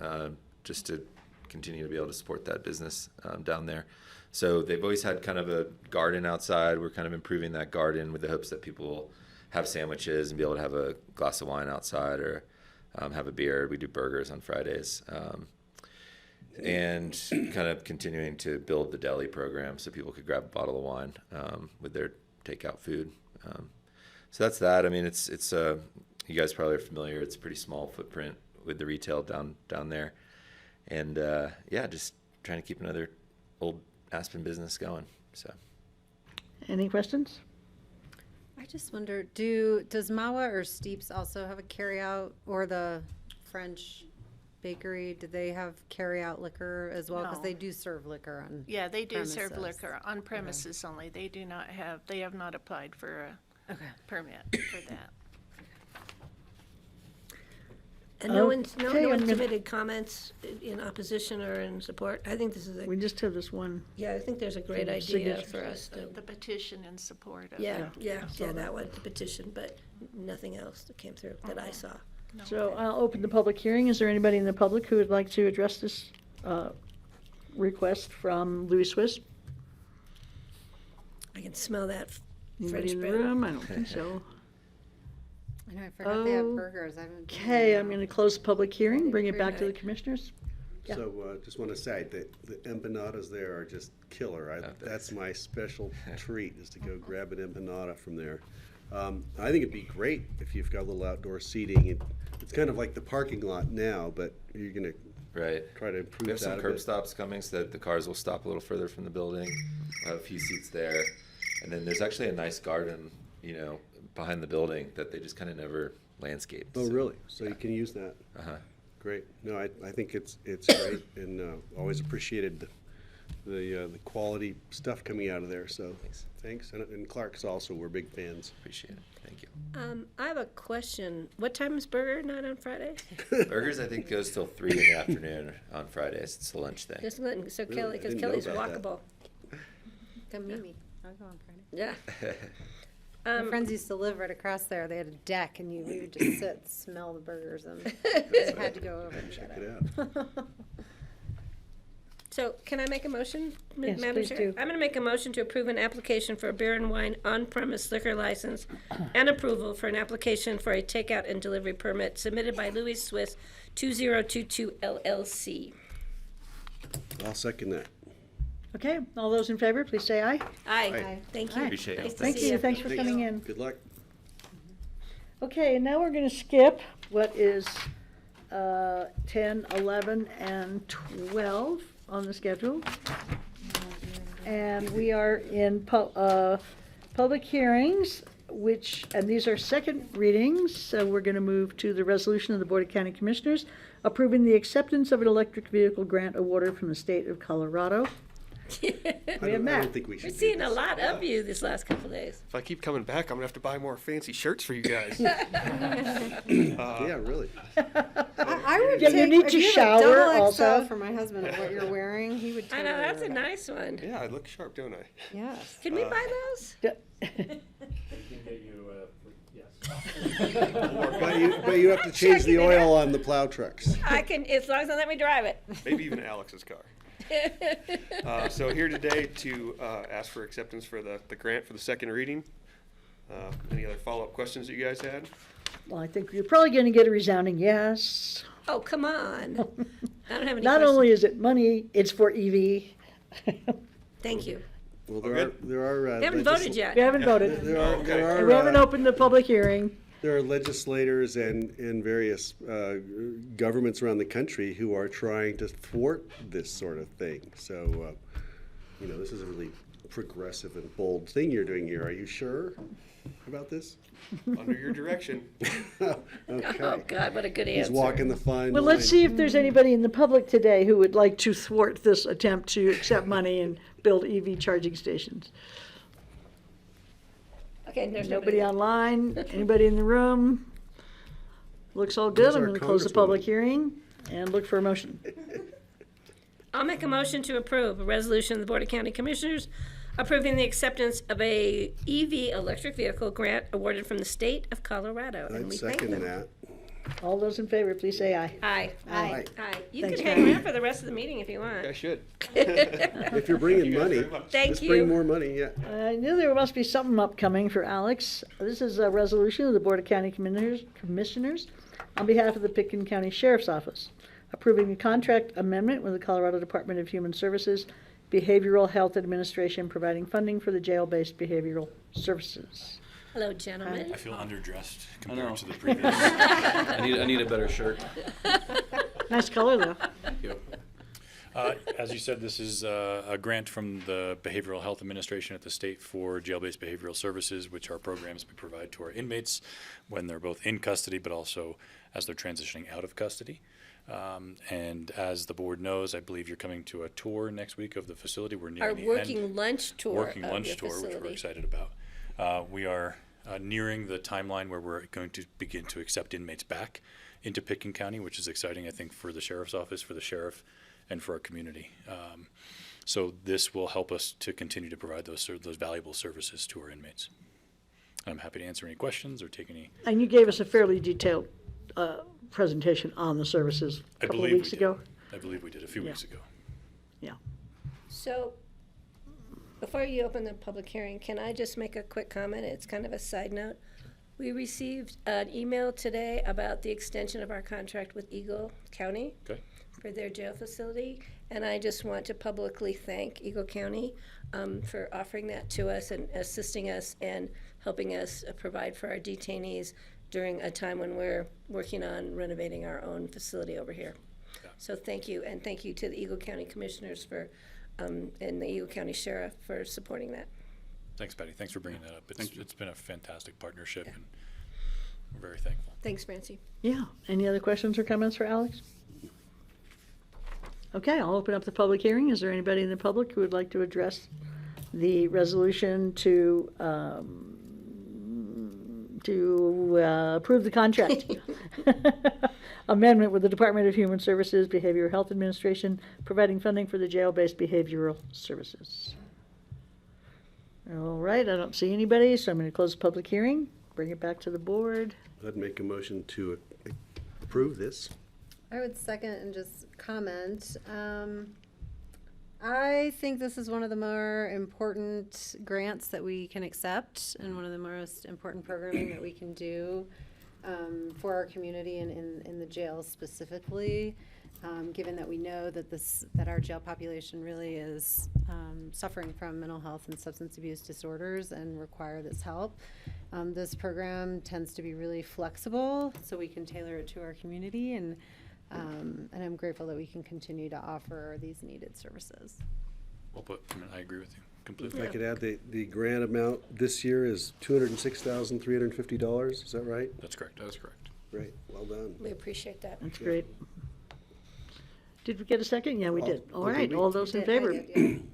just to continue to be able to support that business down there. So they've always had kind of a garden outside. We're kind of improving that garden with the hopes that people will have sandwiches and be able to have a glass of wine outside or have a beer. We do burgers on Fridays. And kind of continuing to build the deli program so people could grab a bottle of wine with their takeout food. So that's that. I mean, it's you guys probably are familiar. It's a pretty small footprint with the retail down there. And yeah, just trying to keep another old Aspen business going. So. Any questions? I just wonder, does Mawa or Steeps also have a carryout, or the French bakery, do they have carryout liquor as well? Because No. they do serve liquor on Yeah, they do serve premises. liquor on premises only. They have not applied for a Okay. permit for that. And no one Okay, I'm gonna- submitted comments in opposition or in support. I think this is We just have this one. yeah, I think there's a great Some idea signatures. for us to. The petition in support of. Yeah, I saw that one, the petition, but nothing else that came through that I saw. So I'll open the public hearing. Is there anybody in the public who would like to address this request from Louis Swiss? I can smell that Anybody French in the bread. room? I don't think so. I know, I forgot they have burgers. I haven't. been Okay, there. I'm going to close the public hearing, bring it Very back to the nice. commissioners. Yeah. So, just want to say that the empanadas there are just killer. That's my special treat, is to go grab an empanada from there. I think it'd be great if you've got a little outdoor seating. It's kind of like the parking lot now, but you're gonna Right. try to improve We have that some a curb bit. stops coming so that the cars will stop a little further from the building. We'll have a few seats there. And then there's actually a nice garden, behind the building that they just kind of never landscaped. Oh, So, really? So you can use that? Uh-huh. Great. No, I think it's great, and always appreciated the quality stuff coming out of there, so thanks. And Clark's also, we're big fans. Appreciate it. Thank you. I have a question. What time is burger night on Friday? Burgers, I think, goes till 3 in the afternoon on Fridays. It's a lunch thing. Just letting, so Really? Kelly, I because didn't know Kelly's about that. walkable. Come meet me. I'll go on Friday. Yeah. My friends used to live right across there. They had a deck, and we would just sit, smell the burgers, and I had to go over and Check get it out. So can I make a motion, Yes, Madam please Chair? do. I'm going to make a motion to approve an application for a beer and wine on-premise liquor license and approval for an application for a takeout and delivery permit submitted by Louis Swiss 2022 LLC. I'll second that. Okay, all those in favor, please say aye. Aye. Thank you. Appreciate it. Nice to Thank see you, thanks for coming in. Good luck. Okay, and now we're going to skip what is 10, 11, and 12 on the schedule. And we are in public hearings, and these are second readings, so we're going to move to the resolution of the Board of County Commissioners approving the acceptance of an electric vehicle grant awarded from the state of Colorado. We have I Matt. don't think we We're should do seeing a this. lot of you this last couple days. If I keep coming back, I'm gonna have to buy more fancy shirts for you guys. Yeah, really. I would Yeah, you take, need if to you have a shower double XL also. for my husband of what you're wearing, he would I totally know, that's a wear that. nice one. Yeah, I look sharp, don't I? Yes. Can we buy those? But you have to change the Checking it oil on the plow trucks. I can, as long as they let me drive it. Maybe even Alex's car. So here today to ask for acceptance for the grant for the second reading. Any other follow-up questions that you guys had? Well, I think you're probably going to get a resounding yes. Oh, come on. I don't have any Not questions. only is it money, it's for EV. Thank you. Well, Okay. there are. We haven't voted yet. We haven't voted. There are, Okay. there And we haven't are, opened the public hearing. there are legislators and various governments around the country who are trying to thwart this sort of thing. So, this is a really progressive and bold thing you're doing here. Are you sure about this? Under your direction. Oh, Okay. God, what a good He's answer. walking the fine Well, line. let's see if there's anybody in the public today who would like to thwart this attempt to accept money and build EV charging stations. Okay, there's Nobody nobody. online? Anybody in the room? Looks all good. Where's I'm our going to close the congresswoman? public hearing and look for a motion. I'll make a motion to approve a resolution of the Board of County Commissioners approving the acceptance of a EV electric vehicle grant awarded from the state of Colorado. And I'd we thank second them. that. All those in favor, please say aye. Aye. Aye. Aye. You Thanks, can hang Mary. around for the rest of the meeting if you want. I should. If you're bringing money, Thank just you. bring more money, yeah. I knew there must be something upcoming for Alex. This is a resolution of the Board of County Commissioners on behalf of the Pitkin County Sheriff's Office, approving a contract amendment with the Colorado Department of Human Services Behavioral Health Administration, providing funding for the jail-based behavioral services. Hello, gentlemen. I feel underdressed compared to the previous. I need a better shirt. Nice color, though. Thank you. As you said, this is a grant from the Behavioral Health Administration at the state for jail-based behavioral services, which are programs we provide to our inmates when they're both in custody, but also as they're transitioning out of custody. And as the board knows, I believe you're coming to a tour next week of the facility. We're nearing Our the working end. lunch tour Working of lunch your tour, which we're facility. excited about. We are nearing the timeline where we're going to begin to accept inmates back into Pickens County, which is exciting, I think, for the sheriff's office, for the sheriff, and for our community. So this will help us to continue to provide those valuable services to our inmates. I'm happy to answer any questions or take any. And you gave us a fairly detailed presentation on the services a couple of weeks ago. I believe we did a few weeks ago. Yeah. So, before you open the public hearing, can I just make a quick comment? It's kind of a side note. We received an email today about the extension of our contract with Eagle County for their jail facility, and I just want to publicly thank Eagle County for offering that to us and assisting us and helping us provide for our detainees during a time when we're working on renovating our own facility over here. So thank you, and thank you to the Eagle County Commissioners for, and the Eagle County Sheriff for supporting that. Thanks, Patty. Thanks for bringing that up. It's been a fantastic partnership, and we're very thankful. Thanks, Francie. Yeah. Any other questions or comments for Alex? Okay, I'll open up the public hearing. Is there anybody in the public who would like to address the resolution to approve the contract? Amendment with the Department of Human Services, Behavioral Health Administration, providing funding for the jail-based behavioral services. All right, I don't see anybody, so I'm going to close the public hearing, bring it back to the board. I'd make a motion to approve this. I would second and just comment. I think this is one of the more important grants that we can accept and one of the most important programming that we can do for our community and in the jails specifically, given that we know that that our jail population really is suffering from mental health and substance abuse disorders and require this help. This program tends to be really flexible, so we can tailor it to our community, and I'm grateful that we can continue to offer these needed services. Well put. I agree with you completely. If I could add, the grant amount this year is $206,350. Is that right? That's correct. That's correct. Great. Well done. We appreciate that. That's great. Did we get a second? Yeah, we did. All did right, we? all those in favor,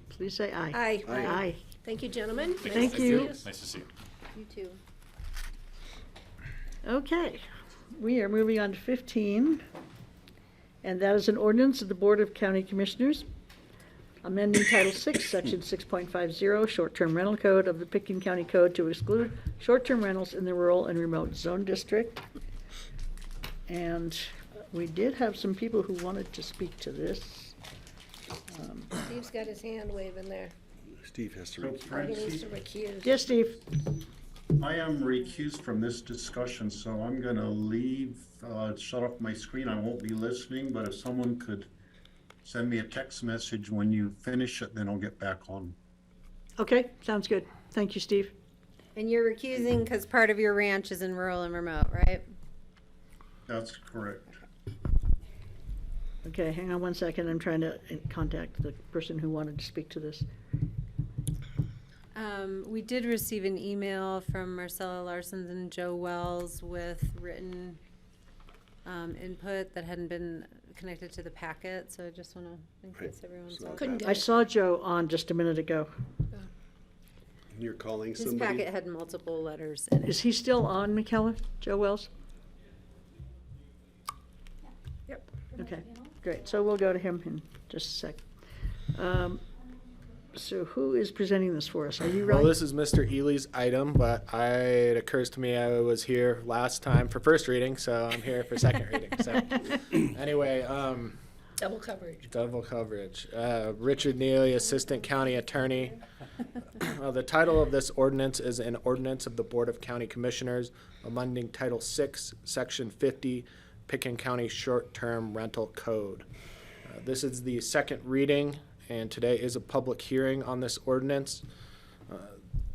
please say aye. Aye. Aye. Thank you, gentlemen. Thank you. Nice to see you. You too. Okay, we are moving on to 15, and that is an ordinance of the Board of County Commissioners amending Title 6, Section 6.50, Short-Term Rental Code of the Pickens County Code to exclude short-term rentals in the rural and remote zone district. And we did have some people who wanted to speak to this. Steve's got his hand waving there. Steve has to So, read. He needs to Francie, recuse. Yes, Steve? I am recused from this discussion, so I'm gonna leave, shut off my screen. I won't be listening, but if someone could send me a text message when you finish it, then I'll get back on. Okay, sounds good. Thank you, Steve. And you're recusing because part of your ranch is in rural and remote, right? That's correct. Okay, hang on one second. I'm trying to contact the person who wanted to speak to this. We did receive an email from Marcella Larson and Joe Wells with written input that hadn't been connected to the packet, so I just want to, in case everyone's all Couldn't get I it. saw Joe on just a minute ago. You're calling His somebody? packet had multiple letters in it. Is he still on, McKellar? Joe Wells? Yep. Okay, great. So we'll go to him in just a sec. So who is presenting this for us? Are you Well, right? this is Mr. Ely's item, but it occurs to me I was here last time for first reading, so I'm here for second reading. So anyway, Double coverage. double coverage. Richard Neely, Assistant County Attorney. The title of this ordinance is an ordinance of the Board of County Commissioners amending Title 6, Section 50, Pickens County Short-Term Rental Code. This is the second reading, and today is a public hearing on this ordinance.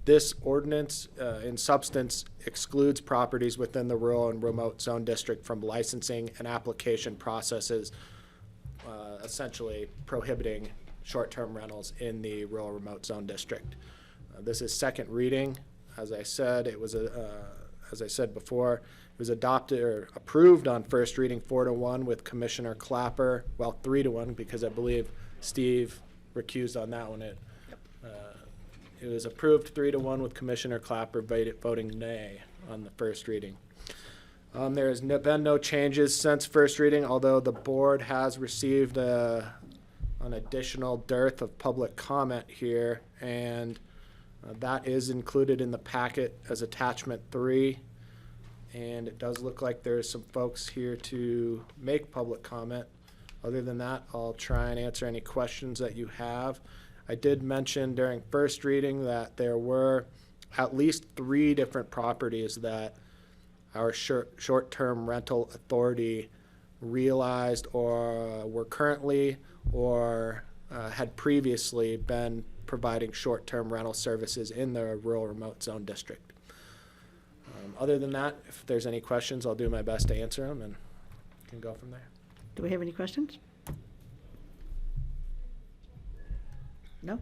This ordinance, in substance, excludes properties within the rural and remote zone district from licensing and application processes, essentially prohibiting short-term rentals in the rural remote zone district. This is second reading. As I said, as I said before, it was adopted or approved on first reading 4-1 with Commissioner Clapper. Well, 3-1 because I believe Steve recused on that one. It was approved 3-1 with Commissioner Clapper voting nay on the first reading. There has been no changes since first reading, although the board has received an additional dearth of public comment here, and that is included in the packet as attachment 3. And it does look like there's some folks here to make public comment. Other than that, I'll try and answer any questions that you have. I did mention during first reading that there were at least 3 different properties that our short-term rental authority realized or were currently or had previously been providing short-term rental services in the rural remote zone district. Other than that, if there's any questions, I'll do my best to answer them and can go from there. Do we have any questions? No?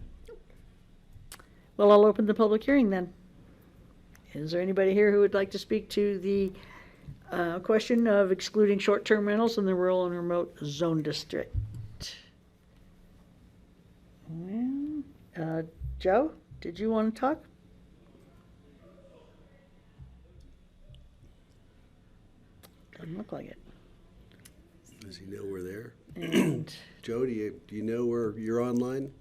Well, I'll open the public hearing then. Is there anybody here who would like to speak to the question of excluding short-term rentals in the rural and remote zone district? Well, Joe, did you want to talk? Doesn't look like it. Does he know we're there? And Joe, do you know where you're online?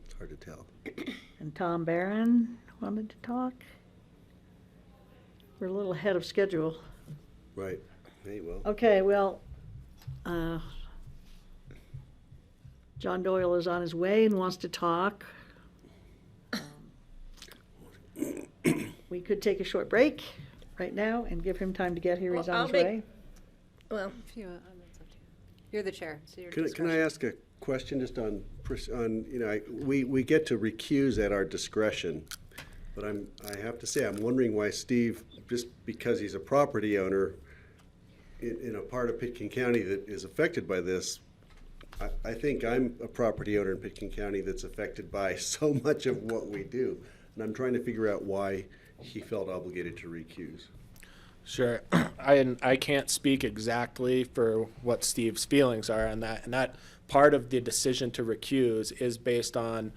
It's hard to tell. And Tom Barron wanted to talk. We're a little ahead of schedule. Right. Hey, well. Okay, well, John Doyle is on his way and wants to talk. We could take a short break right now and give him time to get here. He's Well, on I'll his make- way. Well, If you, that's up to you. You're the chair, so you're. Can I ask a question just on we get to recuse at our discretion, but I have to say, I'm wondering why Steve, just because he's a property owner in a part of Pitkin County that is affected by this, I think I'm a property owner in Pitkin County that's affected by so much of what we do. And I'm trying to figure out why he felt obligated to recuse. Sure. I can't speak exactly for what Steve's feelings are on that. And that part of the decision to recuse is based on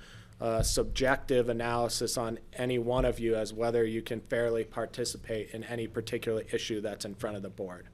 subjective analysis on any one of you as whether you can fairly participate in any particular issue that's in front of the board.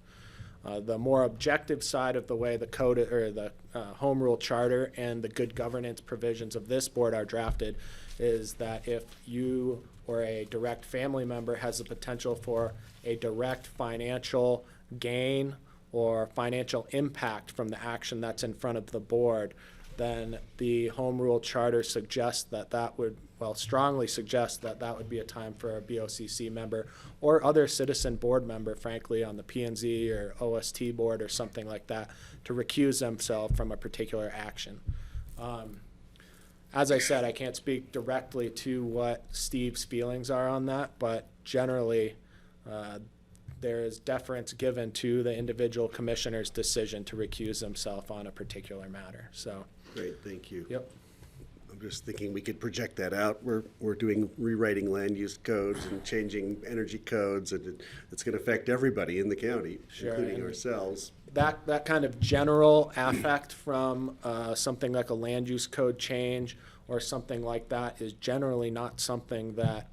The more objective side of the way the code or the home rule charter and the good governance provisions of this board are drafted is that if you or a direct family member has the potential for a direct financial gain or financial impact from the action that's in front of the board, then the home rule charter suggests that would, strongly suggests that would be a time for a BOCC member or other citizen board member, frankly, on the P&Z or OST board or something like that, to recuse themselves from a particular action. As I said, I can't speak directly to what Steve's feelings are on that, but generally, there is deference given to the individual commissioner's decision to recuse himself on a particular matter. So, Great, thank you. Yep. I'm just thinking we could project that out. We're rewriting land use codes and changing energy codes, and it's going to affect everybody in the county, Sure, including and ourselves. that kind of general affect from something like a land use code change or something like that is generally not something that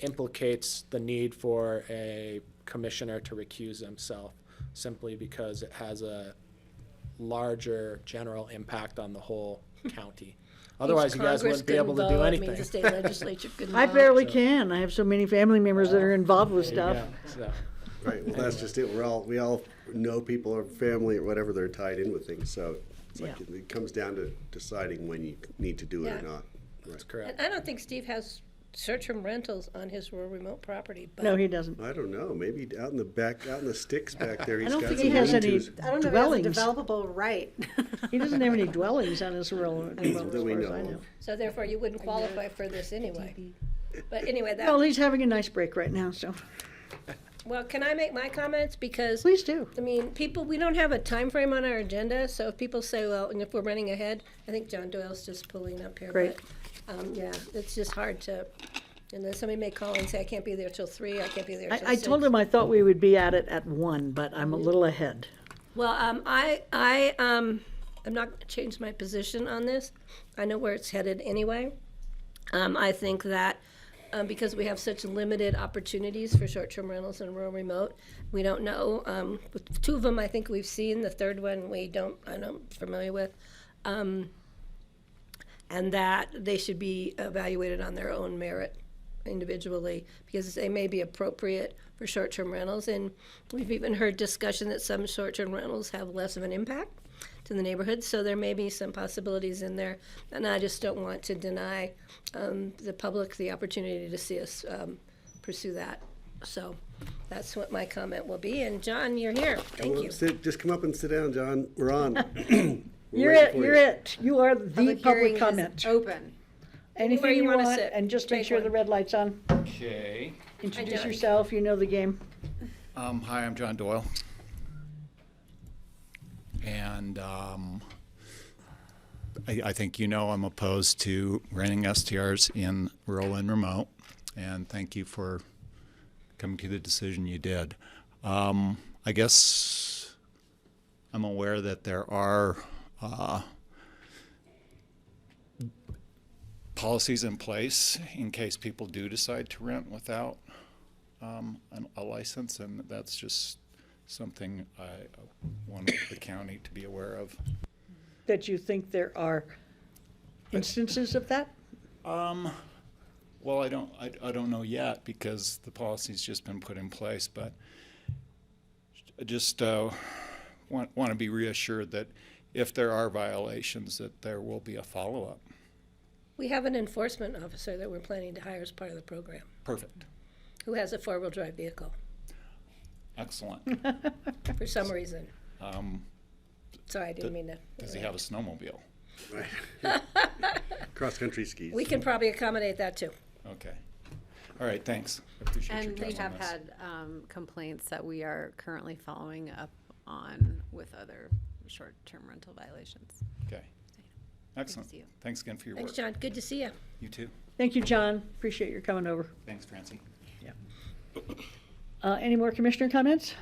implicates the need for a commissioner to recuse himself, simply because it has a larger general impact on the whole county. Otherwise, you guys wouldn't be able to do anything. Means the state legislature couldn't I vote. barely can. I have so many family members that are involved with stuff. So, Right, well, that's just it. We all know people or family or whatever, they're tied in with things, so it's like Yeah. it comes down to deciding when you need to do it or Yeah. not. that's Right. correct. And I don't think Steve has short-term rentals on his rural remote property, but. No, he doesn't. I don't know, maybe out in the sticks back there, he's don't got think some he has any lean-tos I don't know dwellings. if he has a developable right. He doesn't have any dwellings on his rural, as that we far as know I know. of. So therefore, you wouldn't qualify for this anyway. But anyway, Well, he's having a nice break right now, so well, can I make my comments? Because, please do. I mean, we don't have a time frame on our agenda, so if people say, well, and if we're running ahead, I think John Doyle's just pulling up here. Great. But, yeah, it's just hard to, and then somebody may call and say, I can't be there till 3, I can't be there till 6. I told him I thought we would be at it at 1, but I'm a little ahead. Well, I'm not going to change my position on this. I know where it's headed anyway. I think that because we have such limited opportunities for short-term rentals and rural remote, we don't know. With two of them, I think we've seen. The third one, I'm not familiar with. And that they should be evaluated on their own merit individually, because they may be appropriate for short-term rentals. And we've even heard discussion that some short-term rentals have less of an impact to the neighborhood, so there may be some possibilities in there. And I just don't want to deny the public the opportunity to see us pursue that. So that's what my comment will be. And John, you're here. Thank you. Just come up and sit down, John. We're on. You're it. You're it. You are the public hearing is comment. open. Anything Anywhere you you wanna want, sit. and just make Take sure one. the red light's on. Okay. Introduce John. yourself. You know the game. Hi, I'm John Doyle. And I think you know I'm opposed to renting STRs in rural and remote. And thank you for coming to the decision you did. I guess I'm aware that there are policies in place in case people do decide to rent without a license, and that's just something I want the county to be aware of. That you think there are instances of that? Well, I don't know yet because the policy's just been put in place, but I just want to be reassured that if there are violations, that there will be a follow-up. We have an enforcement officer that we're planning to hire as part of the program, Perfect. who has a four-wheel drive vehicle Excellent. for some reason. Sorry, I didn't mean to. Does he have a snowmobile? Right. Cross-country skis. We can probably accommodate that too. Okay. All right, thanks. I appreciate your And we time on have this. had complaints that we are currently following up on with other short-term rental violations. Okay. Excellent. see you. Thanks again for your Thanks, work. John. Good to see you. You too. Thank you, John. Appreciate your coming over. Thanks, Francie. Any more commissioner comments?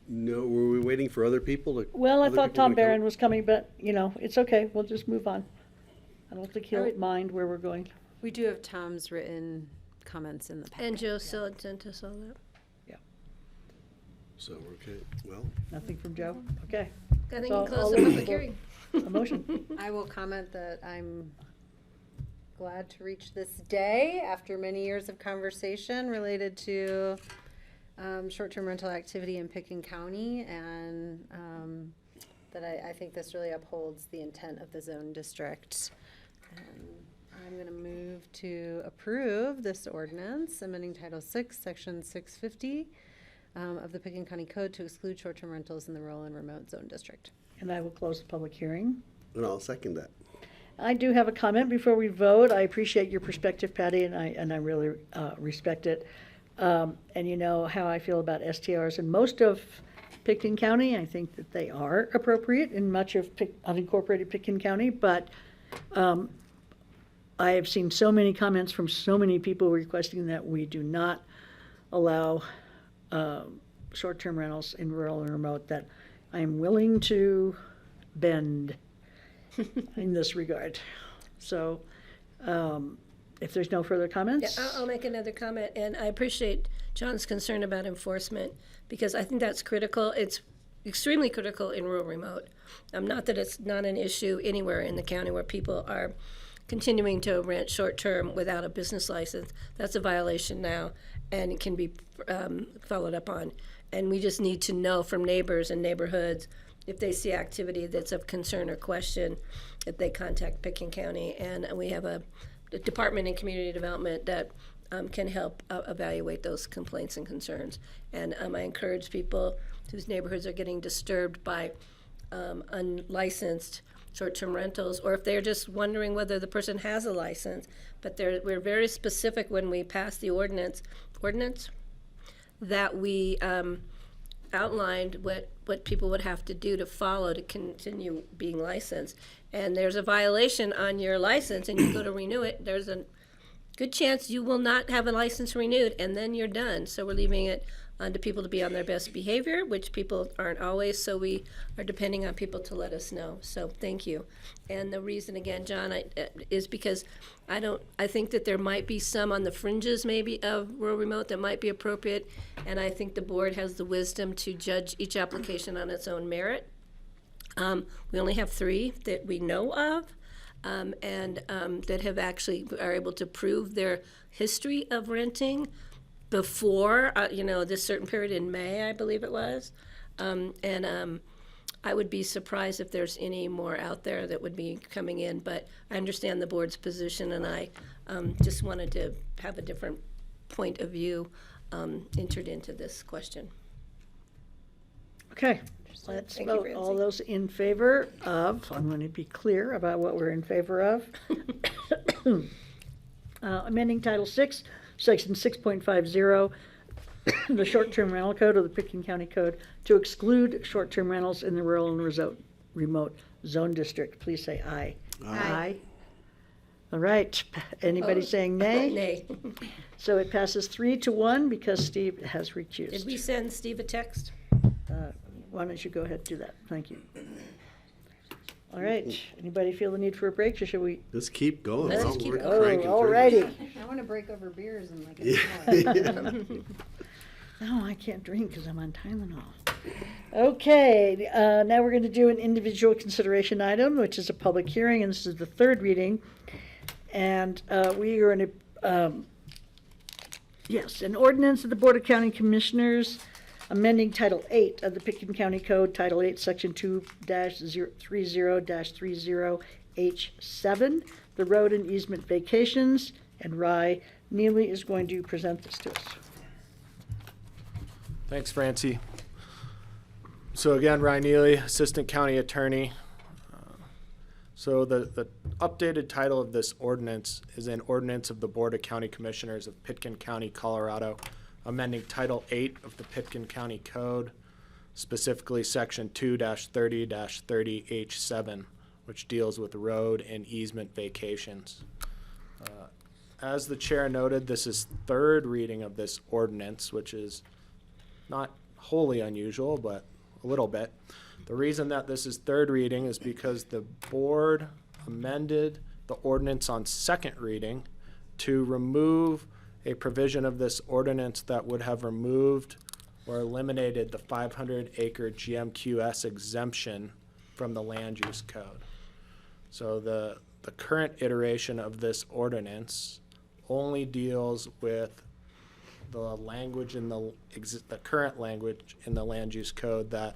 No, were we waiting for other people to? Well, I other thought people Tom to come? Barron was coming, but, it's okay. We'll just move on. I don't think he'll would- mind where we're going. We do have Tom's written comments in the packet. And Joe still had sent us all that. So, okay, well, Nothing from Joe? Okay. I think So we close I'll the look public for hearing. A motion. I will comment that I'm glad to reach this day after many years of conversation related to short-term rental activity in Picken County, and that I think this really upholds the intent of the zone district. And I'm going to move to approve this ordinance, amending Title VI, Section 650 of the Picken County Code to exclude short-term rentals in the rural and remote zone district. And I will close the public hearing. and I'll second that. I do have a comment before we vote. I appreciate your perspective, Patty, and I really respect it. And you know how I feel about STRs in most of Pickton County. I think that they are appropriate in much of unincorporated Pickton County, but I have seen so many comments from so many people requesting that we do not allow short-term rentals in rural and remote that I am willing to bend in this regard. So, if there's no further comments? Yeah, I'll make another comment, and I appreciate John's concern about enforcement, because I think that's critical. It's extremely critical in rural remote. Not that it's not an issue anywhere in the county where people are continuing to rent short-term without a business license. That's a violation now, and it can be followed up on. And we just need to know from neighbors and neighborhoods if they see activity that's of concern or question, that they contact Pickens County. And we have a department in community development that can help evaluate those complaints and concerns. And I encourage people whose neighborhoods are getting disturbed by unlicensed short-term rentals, or if they're just wondering whether the person has a license, but we're very specific when we pass the ordinance that we outlined what people would have to do to follow to continue being licensed. And there's a violation on your license and you go to renew it, there's a good chance you will not have a license renewed, and then you're done. So we're leaving it to people to be on their best behavior, which people aren't always, so we are depending on people to let us know. So thank you. And the reason, again, John, is because I think that there might be some on the fringes maybe of rural remote that might be appropriate, and I think the board has the wisdom to judge each application on its own merit. We only have 3 that we know of, and that have actually are able to prove their history of renting before, this certain period in May, I believe it was. I would be surprised if there's any more out there that would be coming in, but I understand the board's position, and I just wanted to have a different point of view entered into this question. Okay, let's Thank you, vote. All those in favor of, I'm going to be clear about what we're in favor of. Amending Title VI, Section 6.50, the short-term rental code of the Pitkin County Code to exclude short-term rentals in the rural and remote zone district. Please say aye. Aye. All right. Anybody saying nay? Nay. So it passes 3-1 because Steve has recused. Did we send Steve a text? Why don't you go ahead and do that? Thank you. All right. Anybody feel the need for a break, or should we? Let's keep going. Let's We're keep cranking going. All through righty. I want to break over beers and like. this. No, I can't drink because I'm on Tylenol. Okay, now we're going to do an individual consideration item, which is a public hearing, and this is the 3rd reading. And we are in an ordinance of the Board of County Commissioners amending Title 8 of the Pitkin County Code, Title 8, Section 2-30-30H7, the road and easement vacations, and Rye Neely is going to present this to us. Thanks, Francie. So again, Ryan Neely, Assistant County Attorney. So the updated title of this ordinance is an ordinance of the Board of County Commissioners of Pitkin County, Colorado, amending Title 8 of the Pitkin County Code, specifically Section 2-30-30H7, which deals with road and easement vacations. As the chair noted, this is 3rd reading of this ordinance, which is not wholly unusual, but a little bit. The reason that this is 3rd reading is because the board amended the ordinance on 2nd reading to remove a provision of this ordinance that would have removed or eliminated the 500-acre GMQS exemption from the land use code. So the current iteration of this ordinance only deals with the language in the current language in the land use code that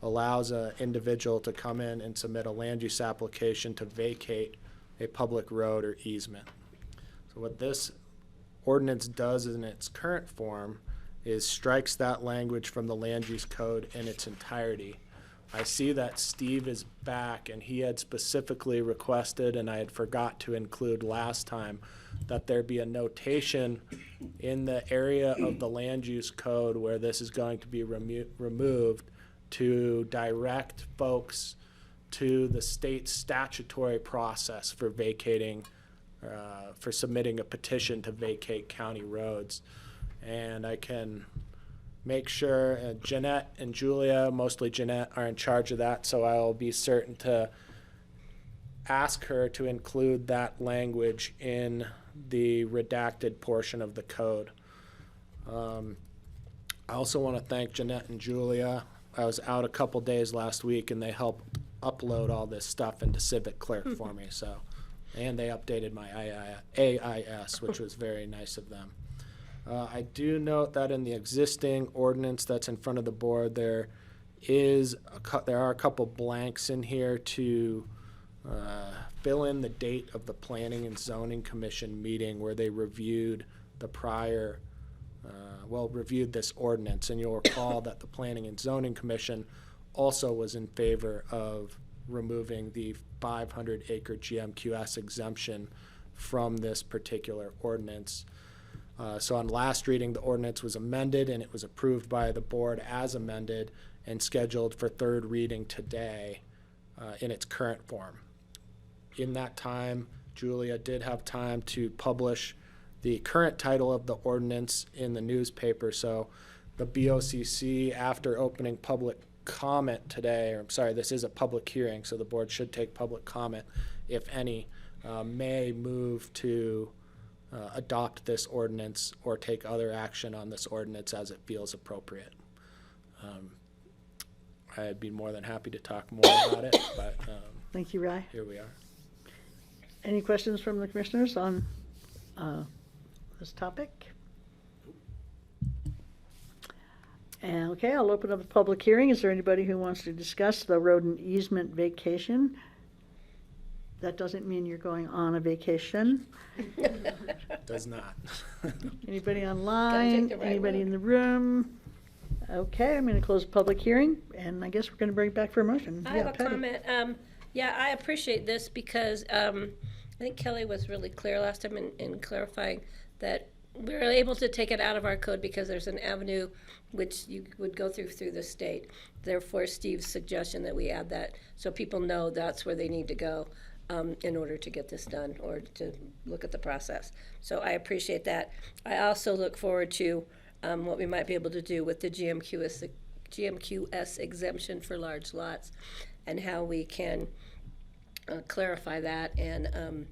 allows an individual to come in and submit a land use application to vacate a public road or easement. So what this ordinance does in its current form is strikes that language from the land use code in its entirety. I see that Steve is back, and he had specifically requested, and I had forgot to include last time, that there be a notation in the area of the land use code where this is going to be removed to direct folks to the state statutory process for vacating, for submitting a petition to vacate county roads. And I can make sure Jeanette and Julia, mostly Jeanette, are in charge of that, so I'll be certain to ask her to include that language in the redacted portion of the code. I also want to thank Jeanette and Julia. I was out a couple days last week, and they helped upload all this stuff into Civic Clerk for me. So, and they updated my AIS, which was very nice of them. I do note that in the existing ordinance that's in front of the board, there are a couple blanks in here to fill in the date of the Planning and Zoning Commission meeting where they reviewed the reviewed this ordinance. And you'll recall that the Planning and Zoning Commission also was in favor of removing the 500-acre GMQS exemption from this particular ordinance. So on last reading, the ordinance was amended, and it was approved by the board as amended and scheduled for 3rd reading today in its current form. In that time, Julia did have time to publish the current title of the ordinance in the newspaper, so the BOCC, after opening public comment today, or I'm sorry, this is a public hearing, so the board should take public comment, if any, may move to adopt this ordinance or take other action on this ordinance as it feels appropriate. I'd be more than happy to talk more about it, but Thank you, Rye. here we are. Any questions from the commissioners on this topic? And, okay, I'll open up a public hearing. Is there anybody who wants to discuss the road and easement vacation? That doesn't mean you're going on a vacation. Does not. Anybody online? the right Anybody road. in the room? Okay, I'm gonna close the public hearing, and I guess we're gonna bring it back for a motion. I Yeah, have a Patty. comment. Yeah, I appreciate this because I think Kelly was really clear last time in clarifying that we were able to take it out of our code because there's an avenue which you would go through the state. Therefore, Steve's suggestion that we add that so people know that's where they need to go in order to get this done or to look at the process. So I appreciate that. I also look forward to what we might be able to do with the GMQS exemption for large lots and how we can clarify that and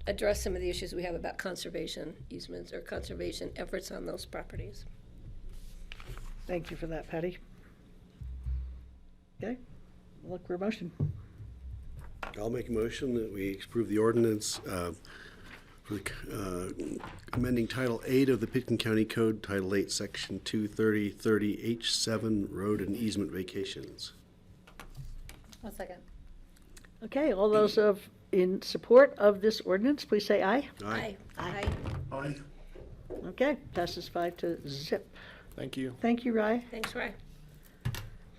address some of the issues we have about conservation easements or conservation efforts on those properties. Thank you for that, Patty. Okay, look for a motion. I'll make a motion that we approve the ordinance for the, amending Title 8 of the Pitkin County Code, Title 8, Section 23030H7, Road and Easement Vacations. One second. Okay, all those in support of this ordinance, please say aye. Aye. Aye. Aye. Okay, passes 5-0. Thank you. Thank you, Rye. Thanks, Ray.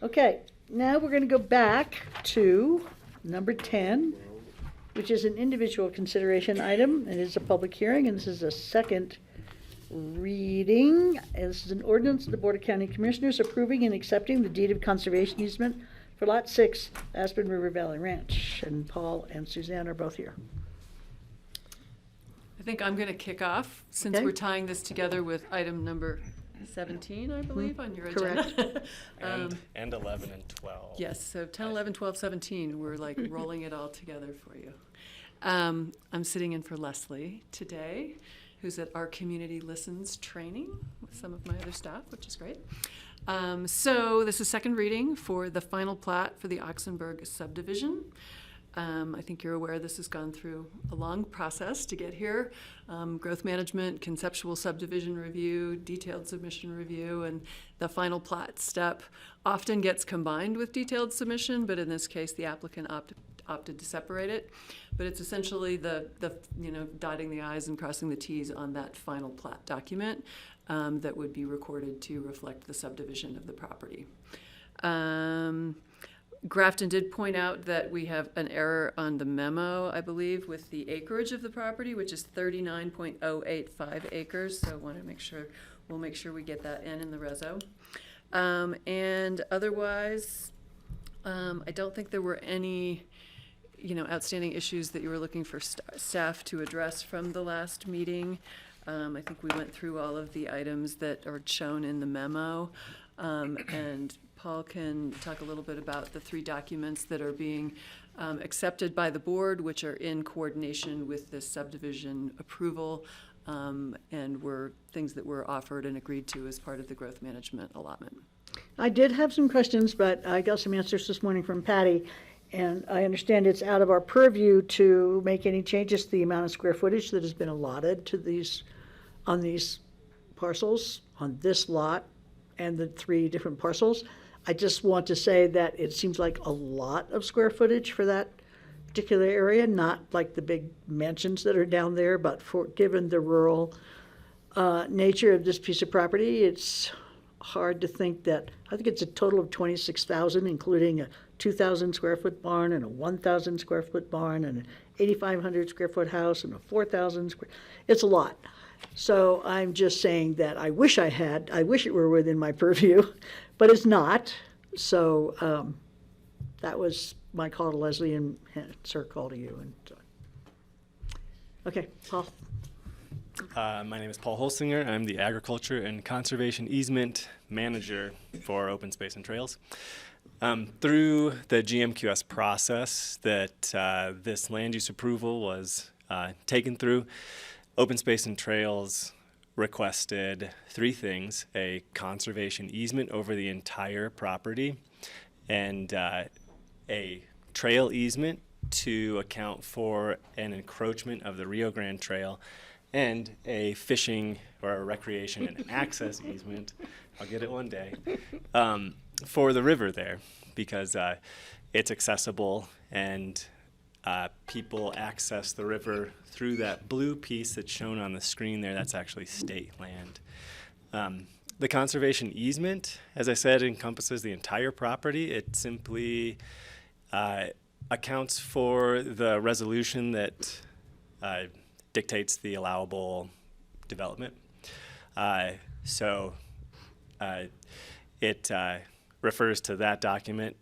Okay, now we're gonna go back to number 10, which is an individual consideration item. It is a public hearing, and this is a second reading. This is an ordinance of the Board of County Commissioners approving and accepting the deed of conservation easement for Lot 6, Aspen River Valley Ranch. And Paul and Suzanne are both here. I think I'm going to kick off, since Okay. we're tying this together with item number 17, I believe, on your agenda. Correct. And 11 and 12. Yes, so 10, 11, 12, 17, we're like rolling it all together for you. I'm sitting in for Leslie today, who's at our Community Listens training with some of my other staff, which is great. So this is second reading for the final plat for the Oxenberg subdivision. I think you're aware this has gone through a long process to get here. Growth management, conceptual subdivision review, detailed submission review, and the final plat step often gets combined with detailed submission, but in this case, the applicant opted to separate it. But it's essentially the dotting the i's and crossing the t's on that final plat document that would be recorded to reflect the subdivision of the property. Grafton did point out that we have an error on the memo, I believe, with the acreage of the property, which is 39.085 acres. So we'll make sure we get that in the reso. And otherwise, I don't think there were any, outstanding issues that you were looking for staff to address from the last meeting. I think we went through all of the items that are shown in the memo, and Paul can talk a little bit about the 3 documents that are being accepted by the board, which are in coordination with this subdivision approval, and were things that were offered and agreed to as part of the growth management allotment. I did have some questions, but I got some answers this morning from Patty, and I understand it's out of our purview to make any changes to the amount of square footage that has been allotted to on these parcels, on this lot, and the 3 different parcels. I just want to say that it seems like a lot of square footage for that particular area, not like the big mansions that are down there, but given the rural nature of this piece of property, it's hard to think that, I think it's a total of 26,000, including a 2,000 square foot barn and a 1,000 square foot barn and an 8,500 square foot house and a 4,000 square, it's a lot. So I'm just saying that I wish it were within my purview, but it's not. So that was my call to Leslie, and it's her call to you. And so. Okay, Paul. My name is Paul Holsinger. I'm the Agriculture and Conservation Easement Manager for Open Space and Trails. Through the GMQS process that this land use approval was taken through, Open Space and Trails requested three things: a conservation easement over the entire property, and a trail easement to account for an encroachment of the Rio Grande Trail, and a fishing or a recreation and access easement, I'll get it one day, for the river there, because it's accessible and people access the river through that blue piece that's shown on the screen there. That's actually state land. The conservation easement, as I said, encompasses the entire property. It simply accounts for the resolution that dictates the allowable development. It refers to that document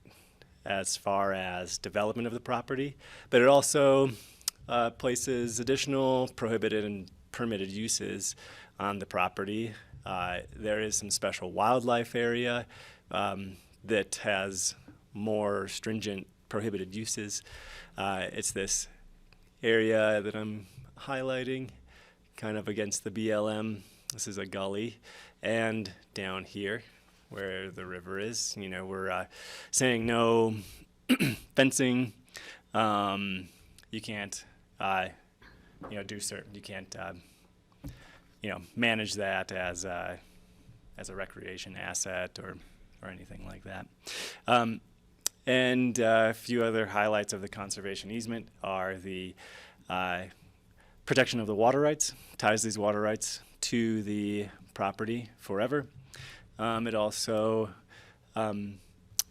as far as development of the property, but it also places additional prohibited and permitted uses on the property. There is some special wildlife area that has more stringent prohibited uses. It's this area that I'm highlighting, kind of against the BLM. This is a gully, and down here where the river is, we're saying no fencing. You can't, do certain. You can't, manage that as a recreation asset or anything like that. And a few other highlights of the conservation easement are the protection of the water rights, ties these water rights to the property forever. It also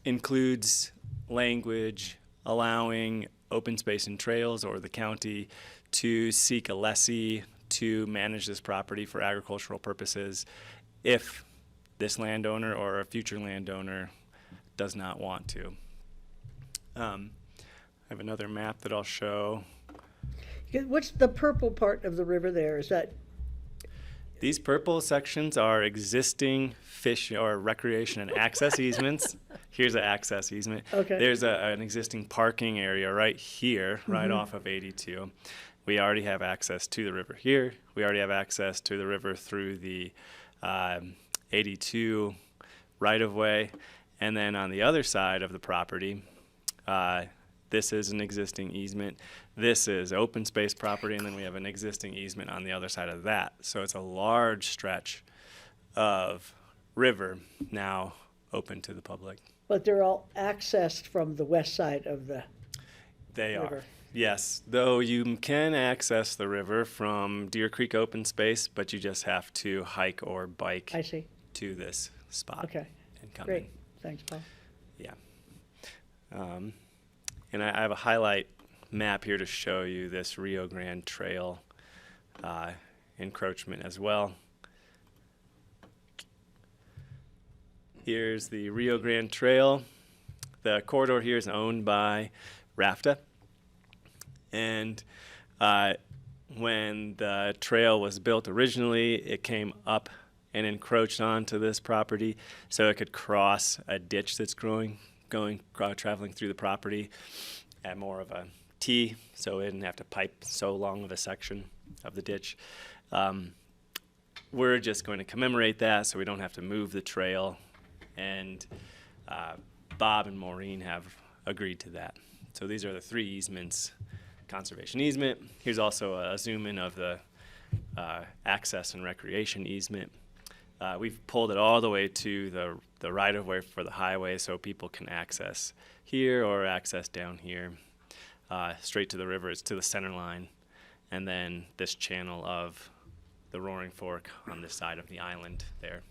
includes language allowing Open Space and Trails or the county to seek a lessee to manage this property for agricultural purposes if this landowner or a future landowner does not want to. I have another map that I'll show. What's the purple part of the river there? Is that? These purple sections are existing fish or recreation and access easements. Here's an access easement. Okay. There's an existing parking area right here, right off of 82. We already have access to the river here. We already have access to the river through the 82 right-of-way. And then on the other side of the property, this is an existing easement. This is open space property, and then we have an existing easement on the other side of that. So it's a large stretch of river now open to the public. But they're all accessed from the west side of the They river. are. Yes, though you can access the river from Deer Creek open space, but you just have to hike or bike I see. to this spot. Okay. And come Great. in. Thanks, Paul. Yeah. And I have a highlight map here to show you this Rio Grande Trail encroachment as well. Here's the Rio Grande Trail. The corridor here is owned by RAFTA. And when the trail was built originally, it came up and encroached onto this property so it could cross a ditch that's traveling through the property at more of a T, so it didn't have to pipe so long of a section of the ditch. We're just going to commemorate that so we don't have to move the trail, and Bob and Maureen have agreed to that. So these are the three easements. Conservation easement. Here's also a zoom in of the access and recreation easement. We've pulled it all the way to the right-of-way for the highway so people can access here or access down here. Straight to the river, it's to the center line. And then this channel of the Roaring Fork on this side of the island there.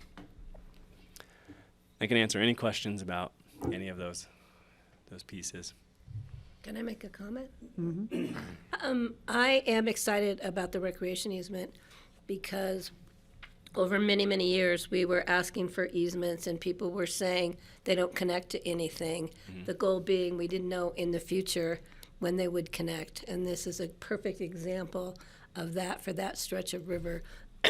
I can answer any questions about any of those pieces. Can I make a comment? Mm-hmm. I am excited about the recreation easement because over many, many years, we were asking for easements and people were saying they don't connect to anything. The goal being we didn't know in the future when they would connect. And this is a perfect example of that for that stretch of river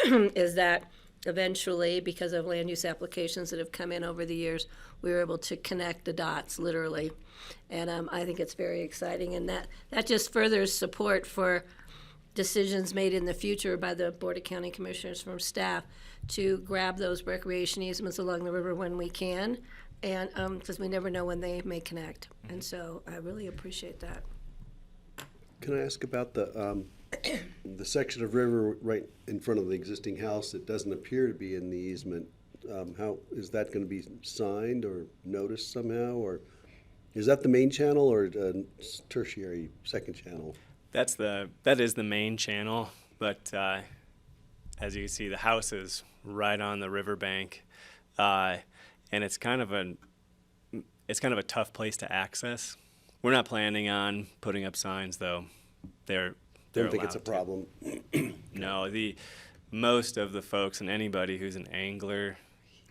is that eventually, because of land use applications that have come in over the years, we were able to connect the dots, literally. And I think it's very exciting, and that just furthers support for decisions made in the future by the Board of County Commissioners from staff to grab those recreation easements along the river when we can, and because we never know when they may connect. And so I really appreciate that. Can I ask about the section of river right in front of the existing house that doesn't appear to be in the easement? How is that going to be signed or noticed somehow, or is that the main channel or a tertiary second channel? That is the main channel, but as you can see, the house is right on the riverbank, and it's kind of a tough place to access. We're not planning on putting up signs, though. They're Don't think it's a allowed to. problem. No, most of the folks and anybody who's an angler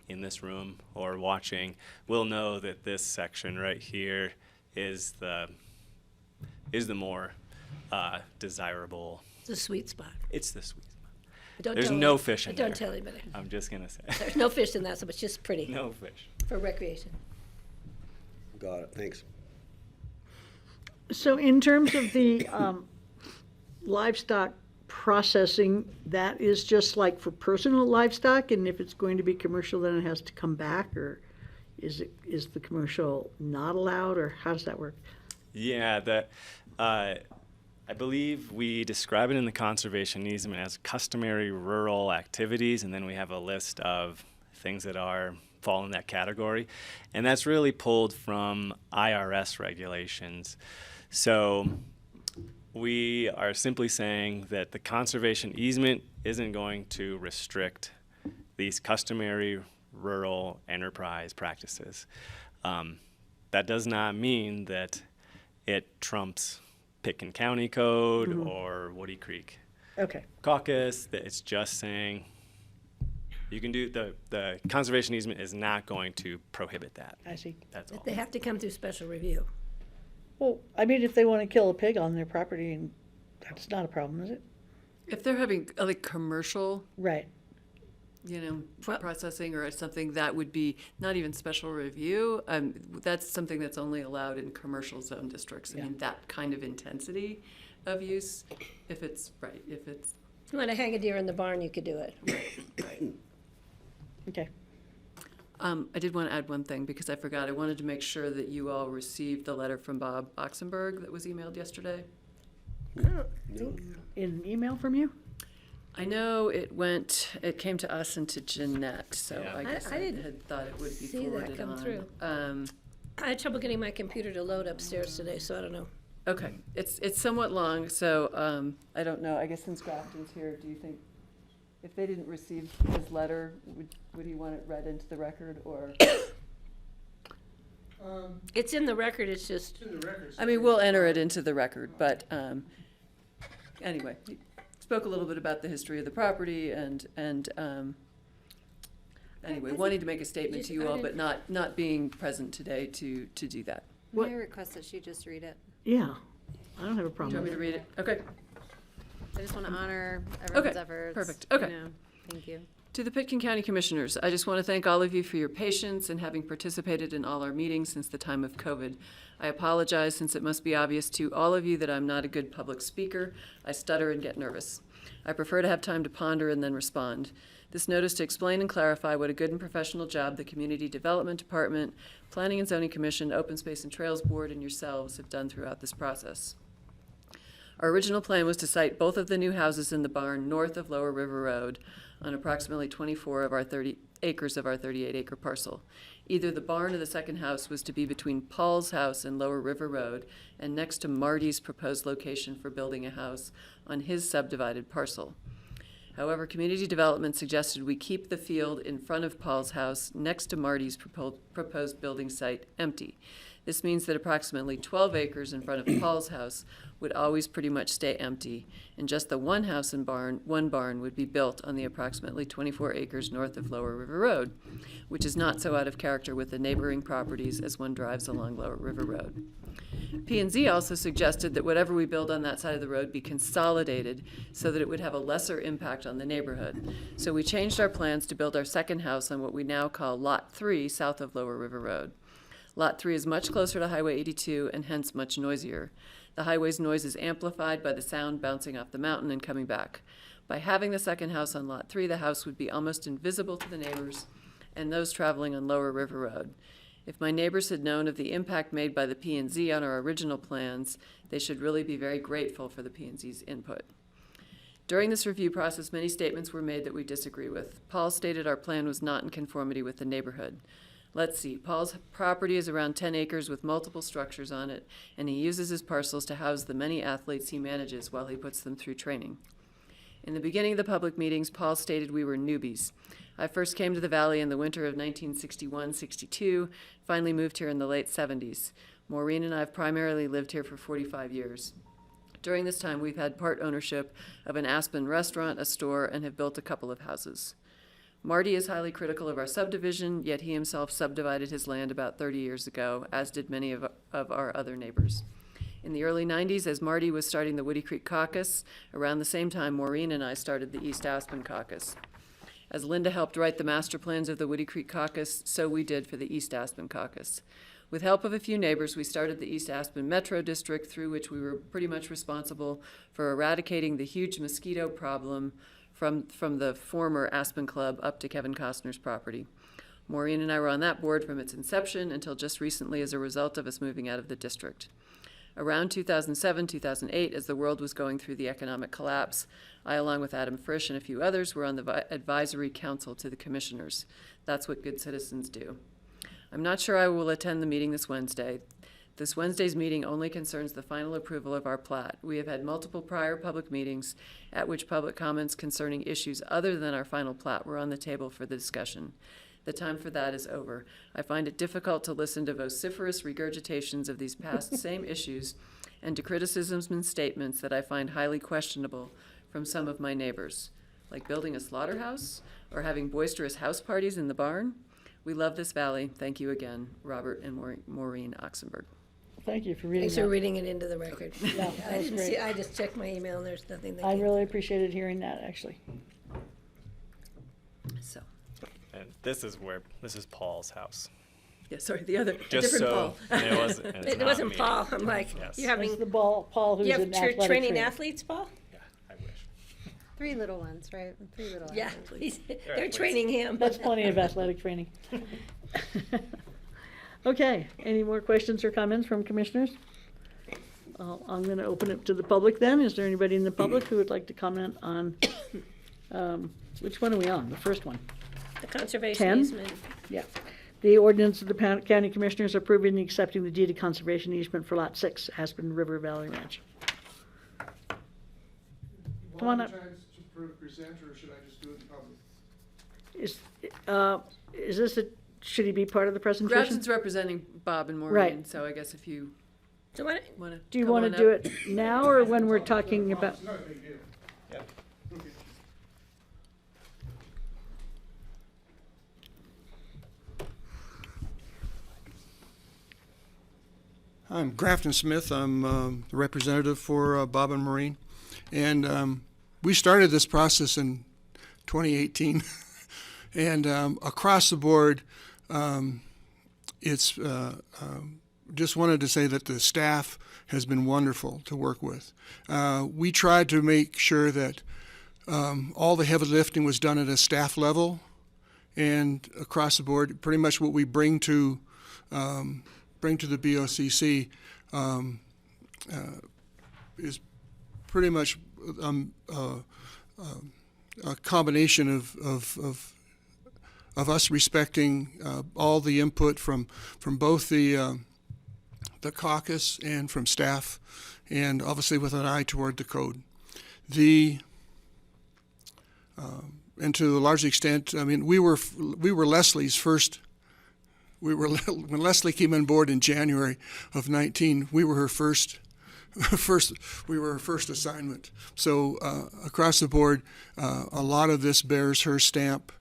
in this room or watching will know that this section right here is the more desirable. It's a sweet spot. It's the sweet spot. Don't There's tell no any- fish in there. Don't tell anybody. I'm just gonna say. There's no fish in that, so it's just pretty. No fish. For recreation. Got it, thanks. So in terms of the livestock processing, that is just like for personal livestock, and if it's going to be commercial, then it has to come back, or is the commercial not allowed, or how does that work? Yeah, I believe we describe it in the conservation easement as customary rural activities, and then we have a list of things that fall in that category, and that's really pulled from IRS regulations. So we are simply saying that the conservation easement isn't going to restrict these customary rural enterprise practices. That does not mean that it trumps Pitkin County Code or Woody Creek Okay. Caucus. That it's just saying you can do the conservation easement is not going to prohibit that. I see. That's all. They have to come through special review. Well, I mean, if they want to kill a pig on their property, and that's not a problem, is it? If they're having like commercial, Right. Processing or something, that would be not even special review. That's something that's only allowed in commercial zone districts. I mean, that kind of intensity of use, if it's. If you want to hang a deer in the barn, you could do it. Okay. I did want to add one thing because I forgot. I wanted to make sure that you all received the letter from Bob Oxenberg that was emailed yesterday. In an email from you? I know it came to us and to Jeanette, so Yeah. I guess I I didn't had thought it would be see that forwarded come on. through. I had trouble getting my computer to load upstairs today, so I don't know. Okay, it's somewhat long, so I don't know. I guess since Grafton's here, do you think if they didn't receive his letter, would he want it read into the record or? It's in the record, it's just. I mean, we'll enter it into the record, but anyway, he spoke a little bit about the history of the property and anyway, wanting to make a statement to you all, but not being present today to do that. May I request that she just read it? Yeah, I don't have a Do you problem. want me to read it? Okay. I just want to honor everyone's efforts. Perfect. Okay. Thank you. To the Pitkin County Commissioners, I just want to thank all of you for your patience and having participated in all our meetings since the time of COVID. I apologize since it must be obvious to all of you that I'm not a good public speaker. I stutter and get nervous. I prefer to have time to ponder and then respond. This notice to explain and clarify what a good and professional job the Community Development Department, Planning and Zoning Commission, Open Space and Trails Board, and yourselves have done throughout this process. Our original plan was to site both of the new houses in the barn north of Lower River Road on approximately 24 of our 30 acres of our 38-acre parcel. Either the barn or the second house was to be between Paul's house and Lower River Road and next to Marty's proposed location for building a house on his subdivided parcel. However, community development suggested we keep the field in front of Paul's house next to Marty's proposed building site empty. This means that approximately 12 acres in front of Paul's house would always pretty much stay empty, and just the one house and one barn would be built on the approximately 24 acres north of Lower River Road, which is not so out of character with the neighboring properties as one drives along Lower River Road. P&Z also suggested that whatever we build on that side of the road be consolidated so that it would have a lesser impact on the neighborhood. So we changed our plans to build our second house on what we now call Lot 3 south of Lower River Road. Lot 3 is much closer to Highway 82 and hence much noisier. The highway's noise is amplified by the sound bouncing off the mountain and coming back. By having the second house on Lot 3, the house would be almost invisible to the neighbors and those traveling on Lower River Road. If my neighbors had known of the impact made by the P&Z on our original plans, they should really be very grateful for the P&Z's input. During this review process, many statements were made that we disagree with. Paul stated our plan was not in conformity with the neighborhood. Let's see, Paul's property is around 10 acres with multiple structures on it, and he uses his parcels to house the many athletes he manages while he puts them through training. In the beginning of the public meetings, Paul stated we were newbies. I first came to the Valley in the winter of 1961-62, finally moved here in the late 70s. Maureen and I have primarily lived here for 45 years. During this time, we've had part ownership of an Aspen restaurant, a store, and have built a couple of houses. Marty is highly critical of our subdivision, yet he himself subdivided his land about 30 years ago, as did many of our other neighbors. In the early 90s, as Marty was starting the Woody Creek Caucus, around the same time Maureen and I started the East Aspen Caucus. As Linda helped write the master plans of the Woody Creek Caucus, so we did for the East Aspen Caucus. With help of a few neighbors, we started the East Aspen Metro District, through which we were pretty much responsible for eradicating the huge mosquito problem from the former Aspen Club up to Kevin Costner's property. Maureen and I were on that board from its inception until just recently as a result of us moving out of the district. Around 2007, 2008, as the world was going through the economic collapse, I, along with Adam Frisch and a few others, were on the advisory council to the commissioners. That's what good citizens do. I'm not sure I will attend the meeting this Wednesday. This Wednesday's meeting only concerns the final approval of our plat. We have had multiple prior public meetings at which public comments concerning issues other than our final plat were on the table for the discussion. The time for that is over. I find it difficult to listen to vociferous regurgitations of these past same issues and to criticisms and statements that I find highly questionable from some of my neighbors, like building a slaughterhouse or having boisterous house parties in the barn. We love this valley. Thank you again, Robert and Maureen Oxenberg. Thank you for reading Thanks that. for reading it into the record. Yeah, that I was didn't great. see, I just checked my email and there's nothing that I came. really appreciated hearing that, actually. So, And this is Paul's house. yeah, sorry, the other, a Just different so Paul. it wasn't- and it's It not wasn't me. Paul. I'm like, Yes. you having, That's the Paul who's you have an athletic training trainer. athletes, Paul? I wish. 3 little ones, right? 3 little Yeah, athletes. they're athletes. training him. That's plenty of athletic training. Okay, any more questions or comments from commissioners? I'm going to open it to the public then. Is there anybody in the public who would like to comment on, which one are we on? The first one? The conservation 10? easement. Yeah. The ordinance of the county commissioners approving and accepting the deed of conservation easement for Lot 6, Aspen River Valley Ranch. Come on up. Present, or should I just do it in public? Is this should he be part of the presentation? Gradson's representing Bob and Maureen, Right. so I guess if you So what, want to. Do you want to do it now or when we're talking about? It's not a big deal. Yeah. Okay. I'm Grafton Smith. I'm the representative for Bob and Maureen. And we started this process in 2018. And across the board, it's just wanted to say that the staff has been wonderful to work with. We tried to make sure that all the heavy lifting was done at a staff level. And across the board, pretty much what we bring to the BOCC is pretty much a combination of us respecting all the input from both the caucus and from staff, and obviously with an eye toward the code. And to a large extent, I mean, we were Leslie's first when Leslie came on board in January of 19, we were her first assignment. So across the board, a lot of this bears her stamp,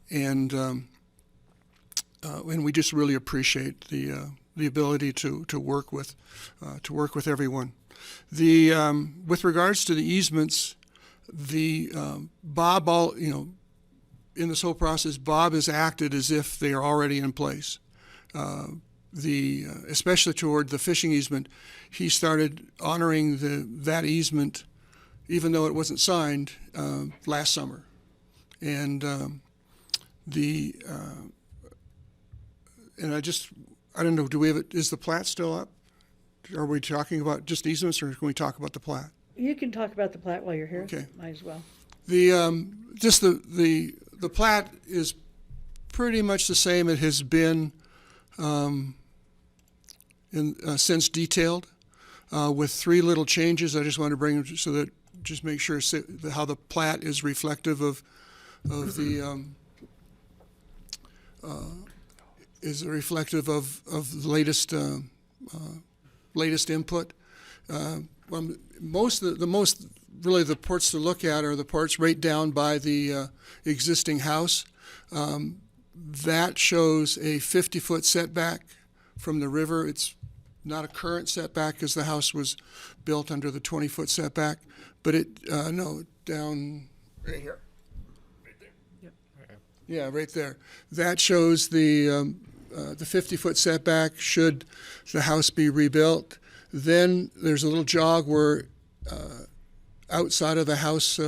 and we just really appreciate the ability to work with everyone. With regards to the easements, Bob, in this whole process, Bob has acted as if they are already in place. Especially toward the fishing easement, he started honoring that easement, even though it wasn't signed, last summer. And I don't know, do we have it, is the plat still up? Are we talking about just easements, or can we talk about the plat? You can talk about the plat while you're here. Okay. Might as well. The plat is pretty much the same it has been since detailed, with 3 little changes. I just want to bring them so that just make sure how the plat is reflective of the latest input. Really the parts to look at are the parts right down by the existing house. That shows a 50-foot setback from the river. It's not a current setback because the house was built under the 20-foot setback, but down right here. Right there. Yep. Yeah, right there. That shows the 50-foot setback should the house be rebuilt. Then there's a little jog where outside of the house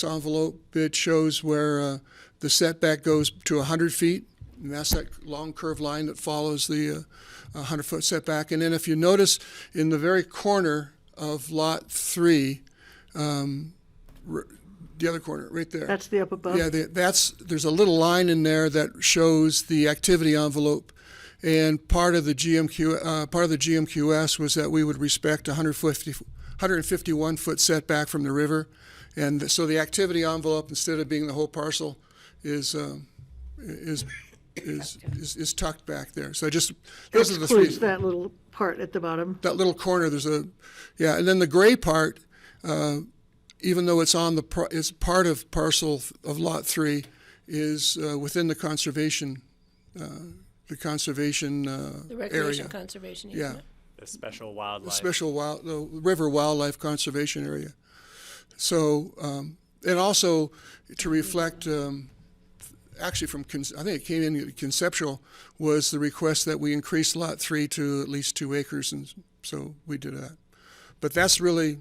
envelope, it shows where the setback goes to 100 feet, and that's that long curved line that follows the 100-foot setback. And then if you notice in the very corner of Lot 3, the other corner, right there. That's the up above? Yeah, there's a little line in there that shows the activity envelope. And part of the GMQS was that we would respect 151-foot setback from the river, and so the activity envelope, instead of being the whole parcel, is tucked back there. So those are the 3. That little part at the bottom. That little corner, and then the gray part, even though it's it's part of parcel of Lot 3, is within the conservation. The recreation area. Conservation easement. Yeah. The special wildlife. The river wildlife conservation area. So, and also to reflect, actually I think it came in conceptual, was the request that we increase Lot 3 to at least 2 acres, and so we did that. But that's really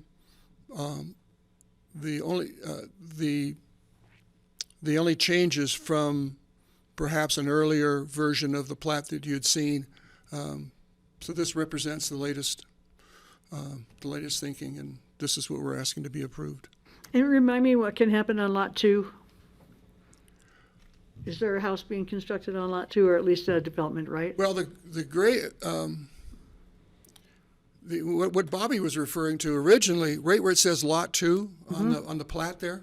the only changes from perhaps an earlier version of the plat that you had seen. So this represents the latest thinking, and this is what we're asking to be approved. And remind me what can happen on Lot 2? Is there a house being constructed on Lot 2, or at least a development, right? Well, the gray, what Bobby was referring to originally, right where it says Lot 2 on the plat there,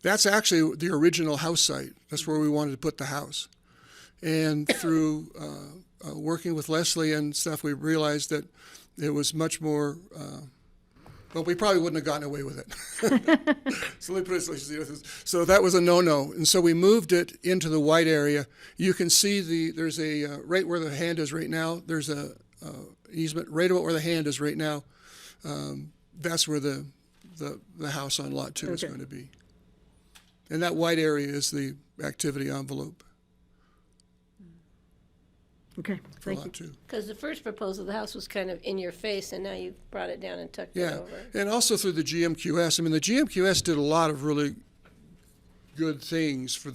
that's actually the original house site. That's where we wanted to put the house. And through working with Leslie and stuff, we realized that it was much more, we probably wouldn't have gotten away with it. So that was a no-no. And so we moved it into the white area. You can see there's right where the hand is right now, there's a easement right about where the hand is right now. That's where the house on Lot 2 is going to be. And that white area is the activity envelope. Okay, thank you. Because the first proposal, the house was kind of in your face, and now you've brought it down and tucked it over. And also through the GMQS. I mean, the GMQS did a lot of really good things for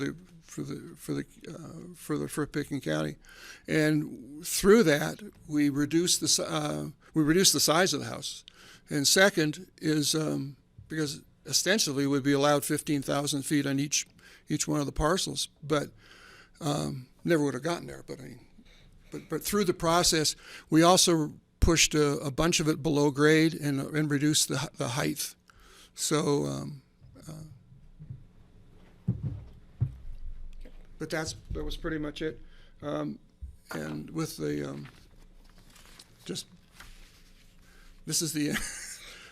Picken County, and through that we reduced the size of the house. And second is because ostensibly would be allowed 15,000 feet on each one of the parcels, but never would have gotten there. But through the process, we also pushed a bunch of it below grade and reduced the height. So, but that was pretty much it. And with the, this is the,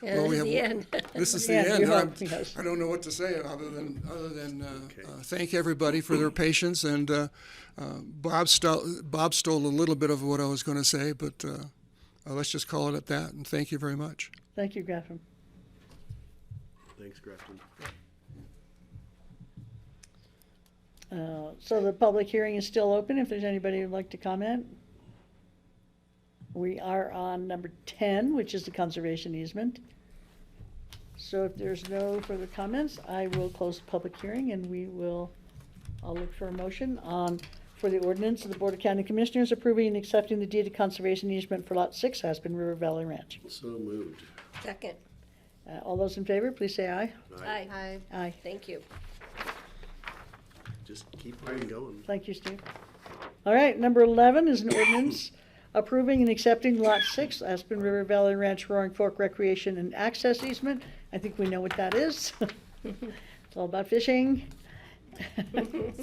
Yeah, well, this we is have, the end. this is the Yeah, end. you're I'm- up, yes. I don't know what to say other than thank everybody for their patience. And Bob stole a little bit of what I was going to say, but let's just call it at that. And thank you very much. Thank you, Grafton. Thanks, Grafton. So the public hearing is still open if there's anybody who'd like to comment. We are on number 10, which is the conservation easement. So if there's no further comments, I will close the public hearing and I'll look for a motion for the ordinance of the Board of County Commissioners approving and accepting the deed of conservation easement for Lot 6, Aspen River Valley Ranch. So moved. Second. All those in favor, please say aye. Aye. Aye. Aye. Thank you. Just keep on going. Thank you, Steve. All right, number 11 is an ordinance approving and accepting Lot 6, Aspen River Valley Ranch Roaring Fork Recreation and Access Easement. I think we know what that is. It's all about fishing.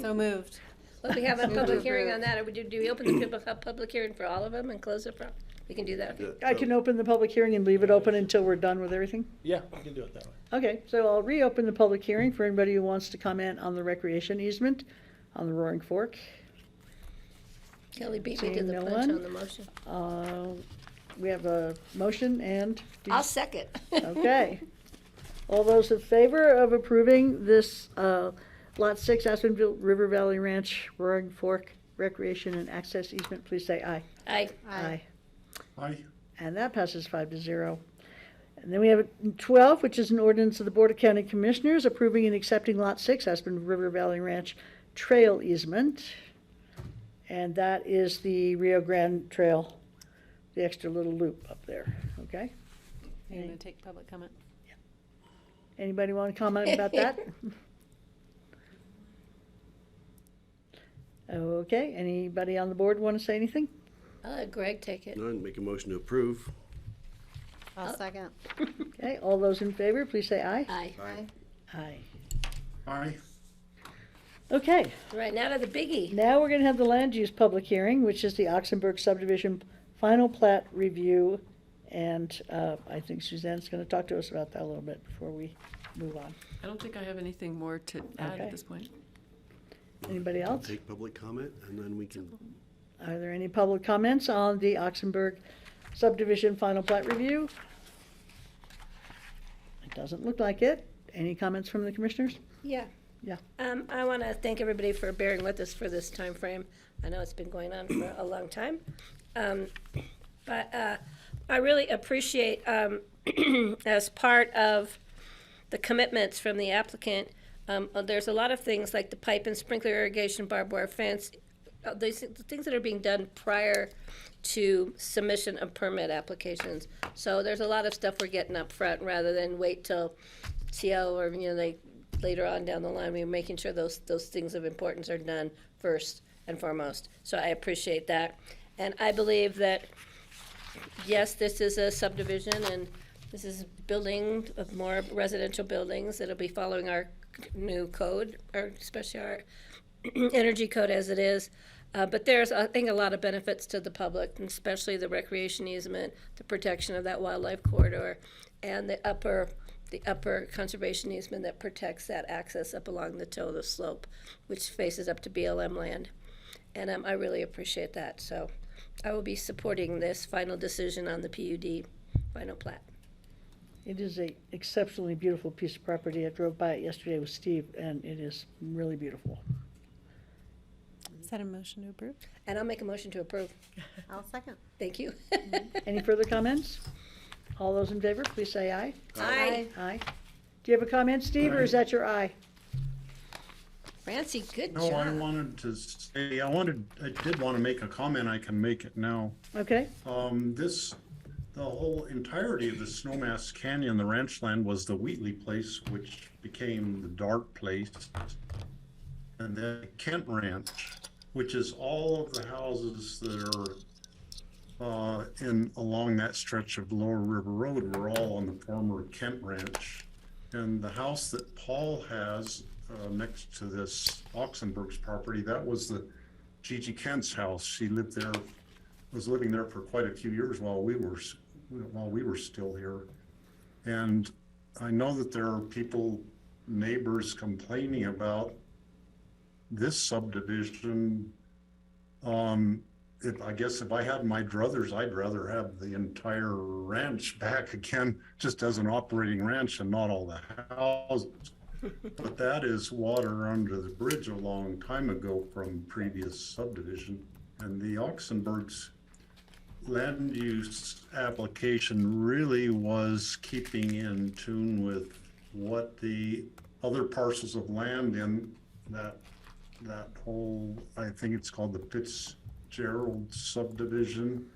So moved. Well, we have a public hearing on that, or do we open the public hearing for all of them and close it for? We can do that. I can open the public hearing and leave it open until we're done with everything? Yeah, we can do it that way. Okay, so I'll reopen the public hearing for anybody who wants to comment on the recreation easement on the Roaring Fork. Kelly beat me to Seeing the no punch one. on the motion. We have a motion and. I'll second. Okay. All those in favor of approving this Lot 6 Aspen River Valley Ranch Roaring Fork Recreation and Access Easement, please say aye. Aye. Aye. Aye. And that passes 5-0. And then we have 12, which is an ordinance of the Board of County Commissioners approving and accepting Lot 6 Aspen River Valley Ranch Trail Easement. And that is the Rio Grande Trail, the extra little loop up there, okay? You're going to take public comment? Anybody want to comment about that? Okay, anybody on the board want to say anything? I'll let Greg take it. None, make a motion to approve. I'll second. Okay, all those in favor, please say aye. Aye. Aye. Aye. Aye. Okay, All right, now to the biggie. now we're going to have the land use public hearing, which is the Oxenberg subdivision final plat review. And I think Suzanne's going to talk to us about that a little bit before we move on. I don't think I have anything more to add Okay. at this point. Anybody else? Take public comment, and then we can, Are there any public comments on the Oxenberg subdivision final plat review? It doesn't look like it. Any comments from the commissioners? Yeah. Yeah. I want to thank everybody for bearing with us for this time frame. I know it's been going on for a long time. But I really appreciate, as part of the commitments from the applicant, there's a lot of things like the pipe and sprinkler irrigation, barbed wire fence, the things that are being done prior to submission of permit applications. So there's a lot of stuff we're getting up front rather than wait till CO or, later on down the line. We're making sure those things of importance are done first and foremost. So I appreciate that. And I believe that, yes, this is a subdivision and this is building of more residential buildings that'll be following our new code, or especially our energy code as it is. But there's, I think, a lot of benefits to the public, and especially the recreation easement, the protection of that wildlife corridor, and the upper conservation easement that protects that access up along the toe of the slope, which faces up to BLM land. And I really appreciate that. So I will be supporting this final decision on the PUD final plat. It is a exceptionally beautiful piece of property. I drove by it yesterday with Steve, and it is really beautiful. Is that a motion to approve? And I'll make a motion to approve. I'll second. Thank you. Any further comments? All those in favor, please say aye. Aye. Aye. Do you have a comment, Steve, or is that your aye? Francie, good No, I job. wanted to say, I did want to make a comment. I can make it now. Okay. The whole entirety of the Snowmass Canyon, the ranch land, was the Wheatley place, which became the Dark place. And then Kent Ranch, which is all of the houses that are along that stretch of Lower River Road, were all on the former Kent Ranch. And the house that Paul has next to this Oxenberg's property, that was the Gigi Kent's house. She lived there, was living there for quite a few years while we were still here. And I know that there are people, neighbors complaining about this subdivision. I guess if I had my druthers, I'd rather have the entire ranch back again, just as an operating ranch and not all the houses. But that is water under the bridge a long time ago from previous subdivision. And the Oxenberg's land use application really was keeping in tune with what the other parcels of land in that whole, I think it's called the Fitzgerald subdivision,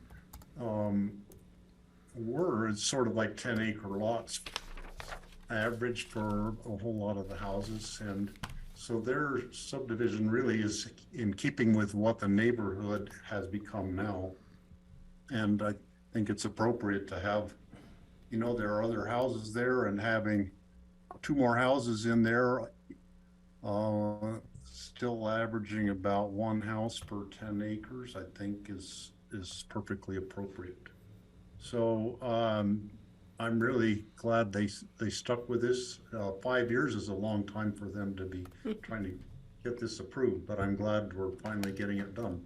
were. It's sort of like 10-acre lots average for a whole lot of the houses. And so their subdivision really is in keeping with what the neighborhood has become now. And I think it's appropriate to have, there are other houses there, and having 2 more houses in there, still averaging about 1 house per 10 acres, I think is perfectly appropriate. So I'm really glad they stuck with this. 5 years is a long time for them to be trying to get this approved, but I'm glad we're finally getting it done.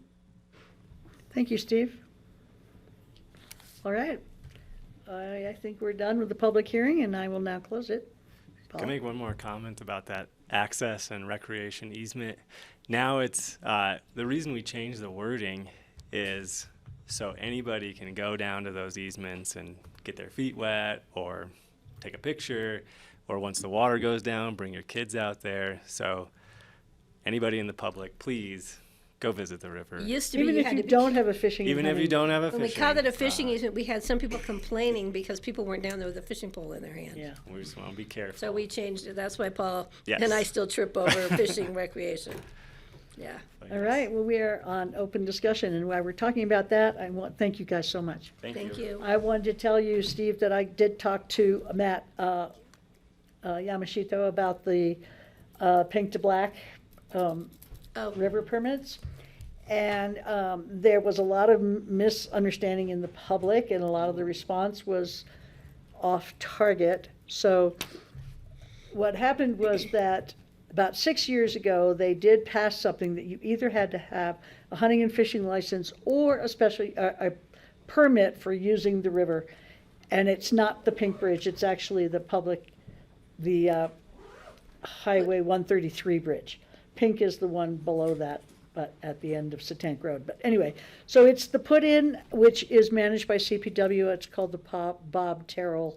Thank you, Steve. All right. I think we're done with the public hearing, and I will now close it. Paul? Can I make one more comment about that access and recreation easement? Now it's, the reason we changed the wording is so anybody can go down to those easements and get their feet wet or take a picture, or once the water goes down, bring your kids out there. So anybody in the public, please go visit the river. It used to be Even you if had you to don't have a fishing Even easement. if you don't have a When we fishing. called it a fishing easement, we had some people complaining because people weren't down there with a fishing pole in their hand. Yeah. We just want to be careful. So we changed it. That's why Paul Yes. and I still trip over fishing recreation. Yeah. All right, well, we are on open discussion, and while we're talking about that, thank you guys so much. Thank you. I wanted to tell you, Steve, that I did talk to Matt Yamashito about the pink to black river permits. And there was a lot of misunderstanding in the public, and a lot of the response was off target. So what happened was that about 6 years ago, they did pass something that you either had to have a hunting and fishing license or a permit for using the river. And it's not the Pink Bridge, it's actually the Highway 133 bridge. Pink is the one below that, but at the end of Satank Road. But anyway, so it's the put-in, which is managed by CPW. It's called the Bob Terrell,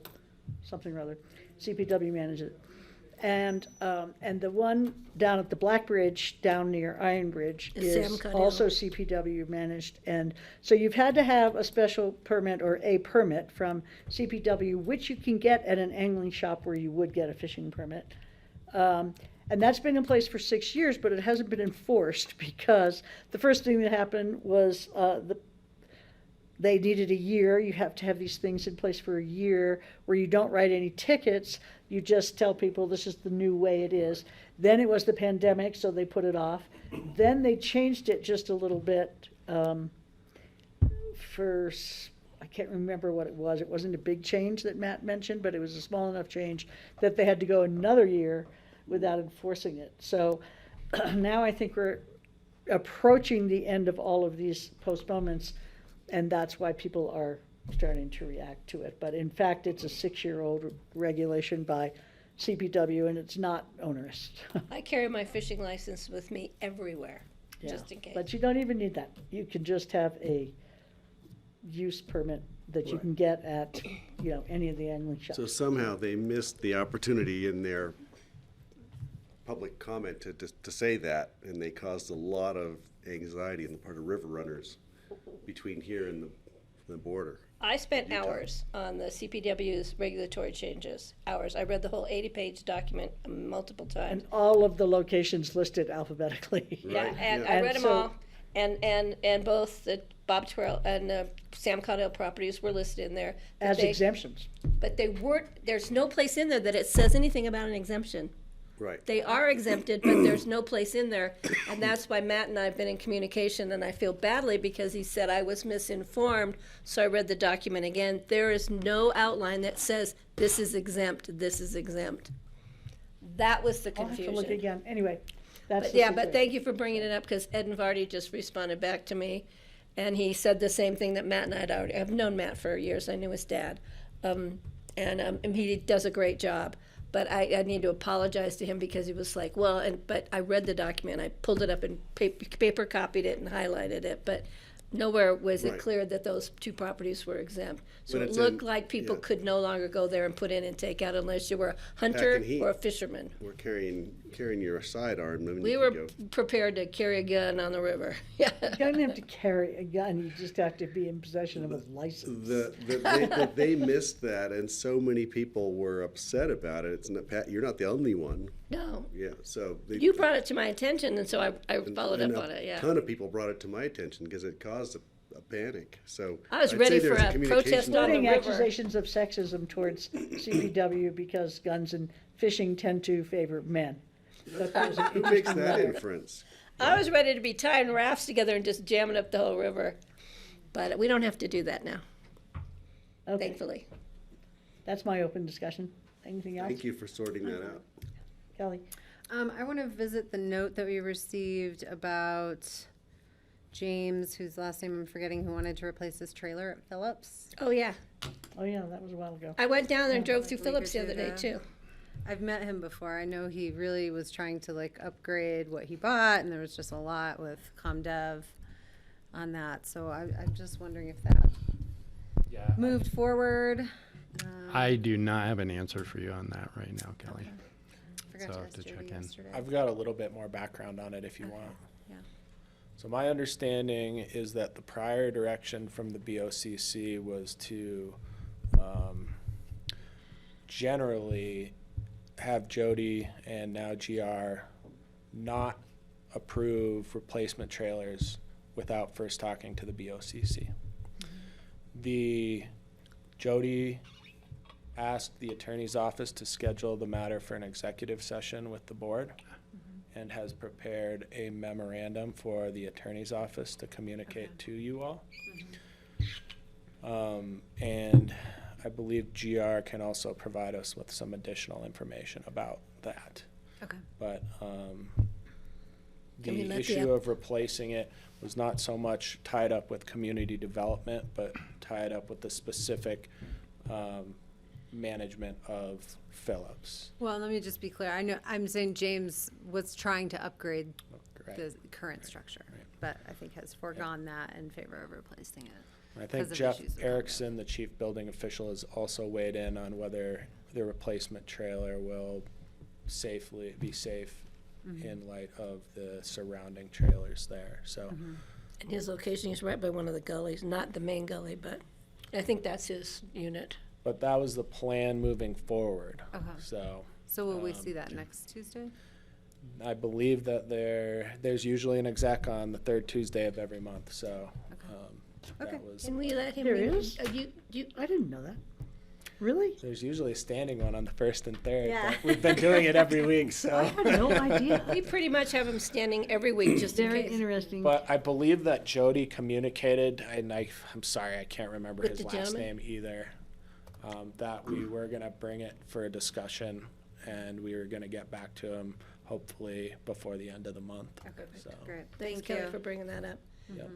something or other. CPW manages it. And the one down at the Black Bridge, down near Iron Bridge, Sam is Cuddill. also CPW managed. And so you've had to have a special permit or a permit from CPW, which you can get at an angling shop where you would get a fishing permit. And that's been in place for 6 years, but it hasn't been enforced because the first thing that happened was they needed a year. You have to have these things in place for a year where you don't write any tickets. You just tell people this is the new way it is. Then it was the pandemic, so they put it off. Then they changed it just a little bit I can't remember what it was. It wasn't a big change that Matt mentioned, but it was a small enough change that they had to go another year without enforcing it. So now I think we're approaching the end of all of these postponements, and that's why people are starting to react to it. But in fact, it's a 6-year-old regulation by CPW, and it's not onerous. I carry my fishing license with me everywhere, just in case. But you don't even need that. You can just have a use permit that you can get at, any of the angling shops. So somehow they missed the opportunity in their public comment to say that, and they caused a lot of anxiety on the part of river runners between here and the border. I spent hours on the CPW's regulatory changes. Hours. I read the whole 80-page document multiple times. And all of the locations listed alphabetically. Yeah, and I read them all. And both the Bob Terrell and the Sam Cuddill properties were listed in there. As exemptions. But they weren't, there's no place in there that it says anything about an exemption. Right. They are exempted, but there's no place in there. And that's why Matt and I have been in communication, and I feel badly because he said I was misinformed, so I read the document again. There is no outline that says this is exempt, this is exempt. That was the I'll have confusion. to look again. Anyway, that's But the yeah, but situation. thank you for bringing it up, because Ed and Vardy just responded back to me, and he said the same thing that Matt and I had already. I've known Matt for years. I knew his dad, and he does a great job. But I need to apologize to him because he was like, well, but I read the document. I pulled it up and paper copied it and highlighted it, but nowhere was it Right. clear that those two properties were exempt. So But it it's looked in- like people yeah. could no longer go there and put in and take out unless you were a hunter and heat. or a fisherman. We're carrying your sidearm. and We you were could go. prepared to carry a gun on the river. Yeah. You don't have to carry a gun, you just have to be in possession of a license. They missed that, and so many people were upset about it. It's not, Pat, you're not the only one. No. Yeah, so. You brought it to my attention, and so I followed and up on it, A yeah. ton of people brought it to my attention because it caused a panic, so. I was I'd ready say for there's a communication- protest on the Including river. accusations of sexism towards CPW because guns and fishing tend to favor men. That was an Who makes interesting that letter. inference? I was ready to be tying rafts together and just jamming up the whole river. But we don't have to do that now, Okay, thankfully. that's my open discussion. Anything else? Thank you for sorting that out. Kelly? I want to visit the note that we received about James, whose last name I'm forgetting, who wanted to replace his trailer at Phillips. Oh, yeah. Oh, yeah, that was a while ago. I went down there and drove through Like a week Phillips or the other two day, ago. too. I've met him before. I know he really was trying to like upgrade what he bought, and there was just a lot with ComDev on that. So I'm just wondering if that moved forward. I do not have an answer for you on that right now, Kelly. Forgot So to I'll have ask to Jody check in. yesterday. I've got a little bit more background on it if you want. Yeah. So my understanding is that the prior direction from the BOCC was to generally have Jody and now GR not approve replacement trailers without first talking to the BOCC. The Jody asked the attorney's office to schedule the matter for an executive session with the board and has prepared a memorandum for the attorney's office to communicate to you all. And I believe GR can also provide us with some additional information about that. Okay. Can But we the let the issue of replacing it was not so much tied up with community development, but tied up with the specific management of Phillips. Well, let me just be clear. I know I'm saying James was trying to upgrade Correct. the current structure, but I think has foregone that in favor of replacing it. I think because of Jeff issues with Erickson, the chief building official, has also weighed in on whether the replacement trailer will be safe in light of the surrounding trailers there, so. And his location is right by one of the gullies, not the main gully, but I think that's his unit. But that was the plan moving forward, Okay. so. So will we see that next Tuesday? I believe that there's usually an exec on the third Tuesday of every month, so. Okay. That was, Can we let him? There read- is? I didn't know that. Really? there's usually a standing one on the first and third, Yeah. but we've been doing it every week, I so. had no idea. We pretty much have him standing every week, just in Very case. interesting. But I believe that Jody communicated, and I'm sorry, I can't remember With his the last gentleman? name either, that we were gonna bring it for a discussion, and we were gonna get back to him hopefully before the end of the month, so. Great. Thanks, Thank Kelly, you. for bringing that up. Yep.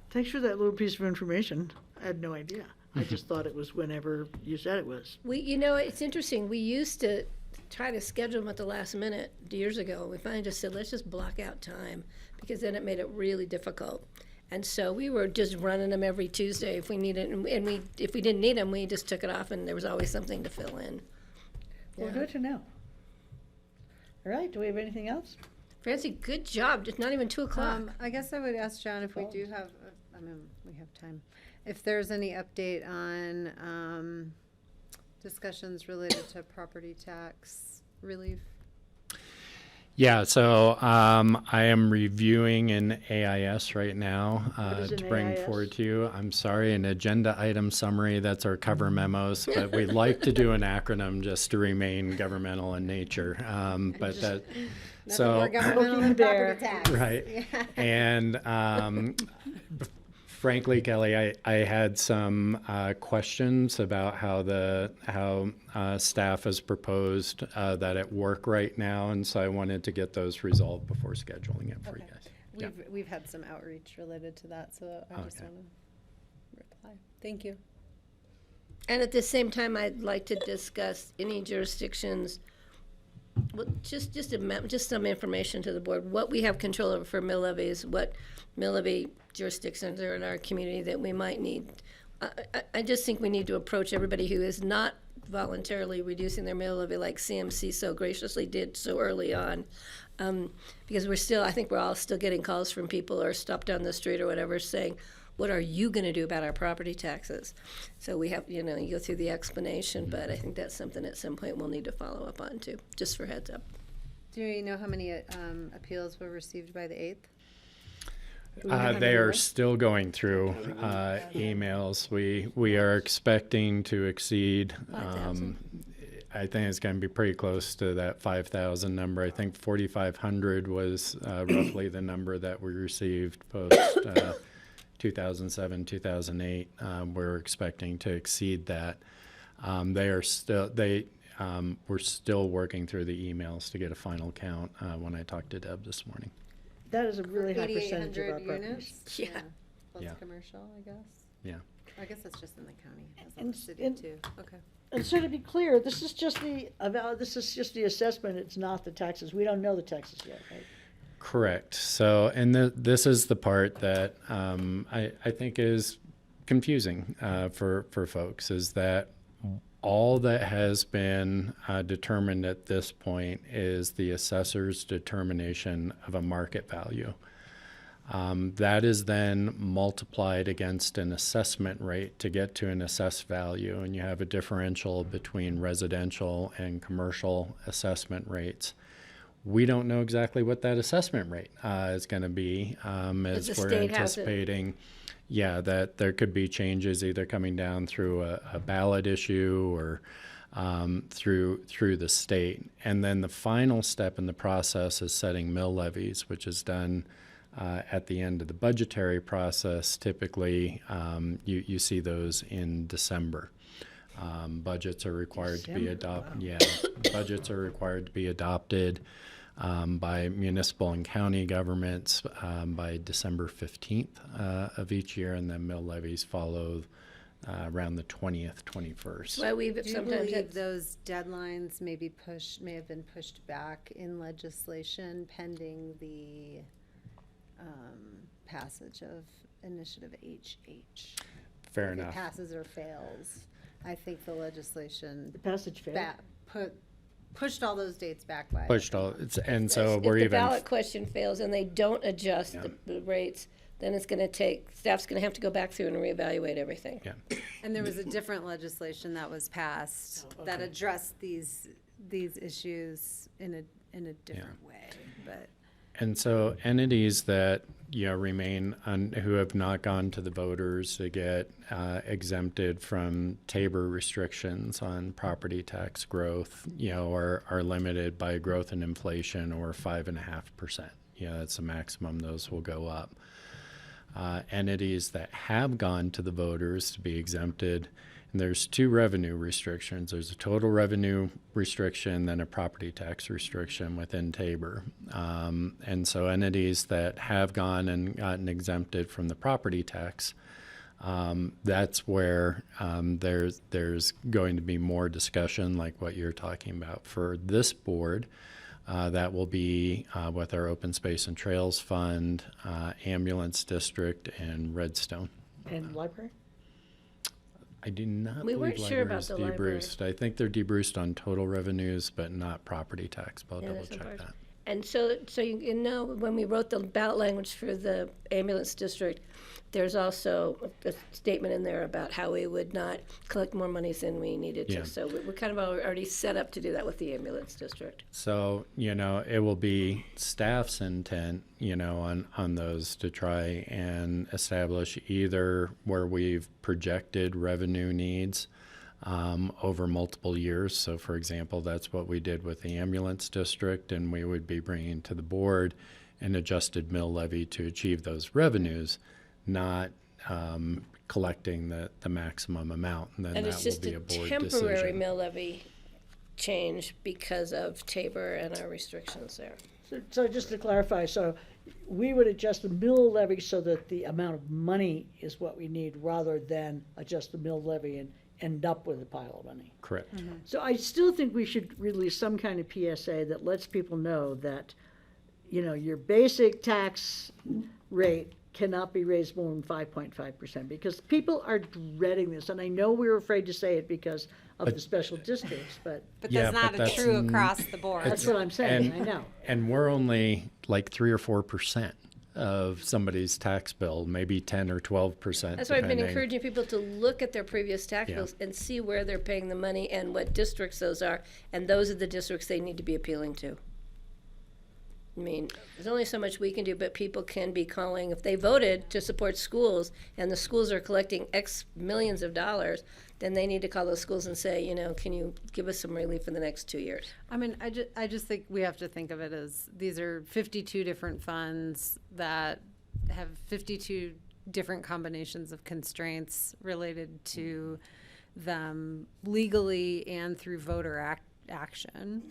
Thanks for that little piece of information. I had no idea. I just thought it was whenever you said it was. It's interesting. We used to try to schedule them at the last minute years ago. We finally just said, let's just block out time, because then it made it really difficult. And so we were just running them every Tuesday if we needed, and if we didn't need them, we just took it off, and there was always something to fill in. Well, Yeah. good to know. All right, do we have anything else? Francie, good job. It's not even 2:00. I guess I would ask John if we do have, we have time, if there's any update on discussions related to property tax relief. Yeah, so I am reviewing an AIS right now is to an bring AIS? forward to you. I'm sorry, an agenda item summary. That's our cover memos, but we'd like to do an acronym just to remain governmental in nature. But that, so More governmental than property tax. right, and frankly, Kelly, I had some questions about how staff has proposed that it work right now, and so I wanted to get those resolved before scheduling it for you guys. We've had some outreach related to that, so I just want to reply. Thank you. And at the same time, I'd like to discuss any jurisdictions, well, just some information to the board, what we have control over for mill levies, what mill levy jurisdictions are in our community that we might need. I just think we need to approach everybody who is not voluntarily reducing their mill levy like CMC so graciously did so early on. Because I think we're all still getting calls from people or stopped down the street or whatever saying, what are you going to do about our property taxes? So we have, you go through the explanation, but I think that's something at some point we'll need to follow up on too, just for heads up. Do you know how many appeals were received by the 8th? They are still going through emails. We are expecting to exceed. I think it's going to be pretty close to that 5,000 number. I think 4,500 was roughly the number that we received post 2007, 2008. We're expecting to exceed that. We're still working through the emails to get a final count when I talked to Deb this morning. That is a really high percentage of our 8,800 properties. units? Yeah. Plus Yeah. commercial, I guess? Yeah. I guess that's just in the county, that's not And- the city and- too. Okay. And so to be clear, this is just the assessment, it's not the taxes. We don't know the taxes yet, right? Correct. So, and this is the part that I think is confusing for folks, is that all that has been determined at this point is the assessor's determination of a market value. That is then multiplied against an assessment rate to get to an assessed value, and you have a differential between residential and commercial assessment rates. We don't know exactly what that assessment rate is going to be, as we're anticipating. Yeah, that there could be changes either coming down through a ballot issue or through the state. And then the final step in the process is setting mill levies, which is done at the end of the budgetary process. Typically, you see those in December. Budgets are required to be adopted. Yeah, budgets are required to be adopted by municipal and county governments by December 15th of each year, and then mill levies follow around the 20th, 21st. Why we've Do you sometimes believe those deadlines may have been pushed back in legislation pending the passage of Initiative HH? Fair If enough. it passes or fails, I think the legislation The passage failed. pushed all those dates back by. And so we're if the even. ballot question fails and they don't adjust the rates, then it's going to staff's going to have to go back through and reevaluate everything. Yeah. And there was a different legislation that was passed that addressed these issues in a different way, but. And so entities that remain who have not gone to the voters to get exempted from Tabor restrictions on property tax growth, are limited by growth and inflation or 5.5%. That's the maximum those will go up. Entities that have gone to the voters to be exempted, and there's two revenue restrictions. There's a total revenue restriction, then a property tax restriction within Tabor. And so entities that have gone and gotten exempted from the property tax, that's where there's going to be more discussion like what you're talking about. For this board, that will be with our Open Space and Trails Fund, Ambulance District, and Redstone. And library? I do not We believe weren't sure about library's the library. debruced. I think they're debruced on total revenues, but not property tax, but I'll double check that. And so you know, when we wrote the ballot language for the ambulance district, there's also a statement in there about how we would not collect more money than we needed to. Yeah. So we're kind of already set up to do that with the ambulance district. So, it will be staff's intent, on those to try and establish either where we've projected revenue needs over multiple years. So, for example, that's what we did with the ambulance district, and we would be bringing to the board an adjusted mill levy to achieve those revenues, not collecting the maximum amount, and then And that it's will just be a a board temporary decision. mill levy change because of Tabor and our restrictions there. So just to clarify, so we would adjust the mill levy so that the amount of money is what we need rather than adjust the mill levy and end up with a pile of money. Correct. So I still think we should release some kind of PSA that lets people know that, your basic tax rate cannot be raised more than 5.5%, because people are dreading this. And I know we're afraid to say it because of the special districts, but. But Yeah, that's but not that's true across the board. That's what I'm saying, I know. And we're only like 3 or 4% of somebody's tax bill, maybe 10 or 12%. That's why I've been depending. encouraging people to look at their previous tax Yeah. bills and see where they're paying the money and what districts those are, and those are the districts they need to be appealing to. I mean, there's only so much we can do, but people can be calling, if they voted to support schools, and the schools are collecting X millions of dollars, then they need to call those schools and say, can you give us some relief for the next 2 years? I mean, I just think we have to think of it as these are 52 different funds that have 52 different combinations of constraints related to them legally and through voter action.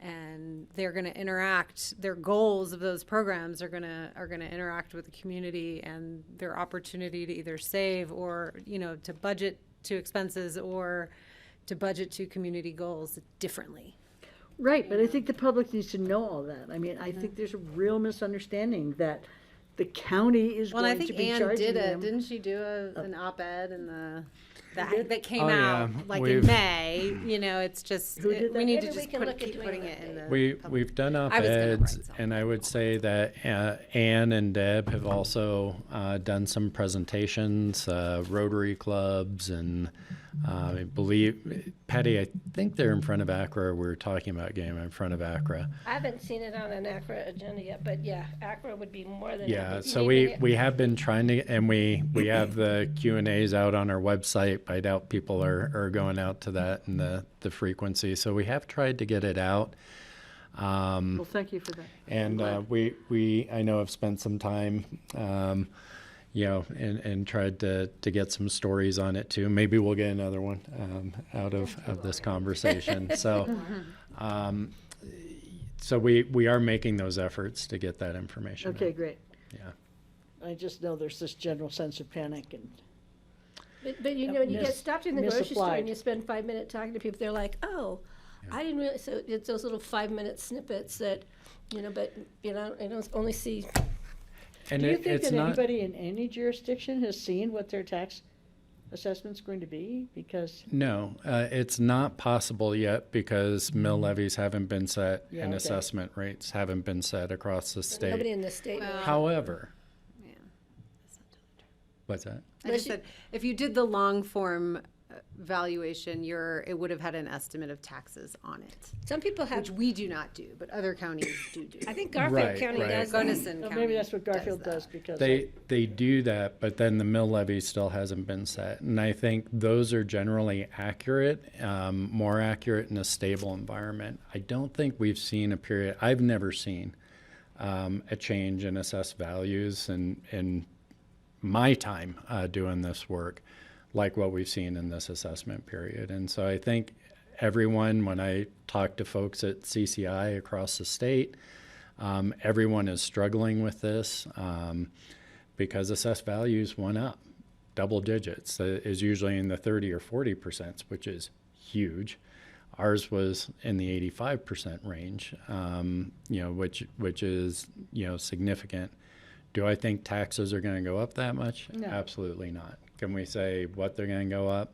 And they're going to interact, their goals of those programs are going to interact with the community, and their opportunity to either save or, to budget to expenses or to budget to community goals differently. Right, but I think the public needs to know all that. I mean, I think there's a real misunderstanding that the county is Well, I going to think be Ann charging did them. Didn't she do an op-ed in that came Oh, out yeah. like We've- in May? It's just Who did we that? need Maybe to we just can look keep into putting it it in the. We've done I was gonna write op-eds, something. and I would say that Ann and Deb have also done some presentations, Rotary clubs, and I believe, Patty, I think they're in front of ACRA. We were talking about getting them in front of ACRA. I haven't seen it on an ACRA agenda yet, but yeah, ACRA would be more than. Yeah, happy. so You need we me have been trying to, and we have the Q&As out on our website. I doubt people are going out to that and the frequency. So we have tried to get it out. Well, thank you for that. And we I know have spent some time, and tried to get some stories on it too. Maybe we'll get another one out of this conversation. So, so we are making those efforts to get that information. Okay, out. great. Yeah. I just know there's this general sense of panic and. But you know, when you get stopped in the grocery store misapplied. and you spend 5 minutes talking to people, they're like, oh, I didn't really, so it's those little 5-minute snippets that, but, I don't only see. And Do you think it's that not. anybody in any jurisdiction has seen what their tax assessment's going to be? Because, No, it's not possible yet because mill levies haven't been set Yeah, and okay. assessment rates haven't been set across the state. Nobody in the state. knows. However, Yeah. what's that? I just said if you did the long form valuation, it would have had an estimate of taxes on it. Some people have. Which we do not do, but other counties do. I think Garfield Right, County right. does. that. Gunnison well, County. maybe that's what Garfield that. does because. They do that, but then the mill levy still hasn't been set. And I think those are generally accurate, more accurate in a stable environment. I don't think we've seen a period, I've never seen a change in assessed values in my time doing this work like what we've seen in this assessment period. And so I think everyone, when I talk to folks at CCI across the state, everyone is struggling with this because assessed values went up double digits. Is usually in the 30 or 40%, which is huge. Ours was in the 85% range, which is significant. Do I think taxes are going to go up that much? No. Absolutely not. Can we say what they're going to go up?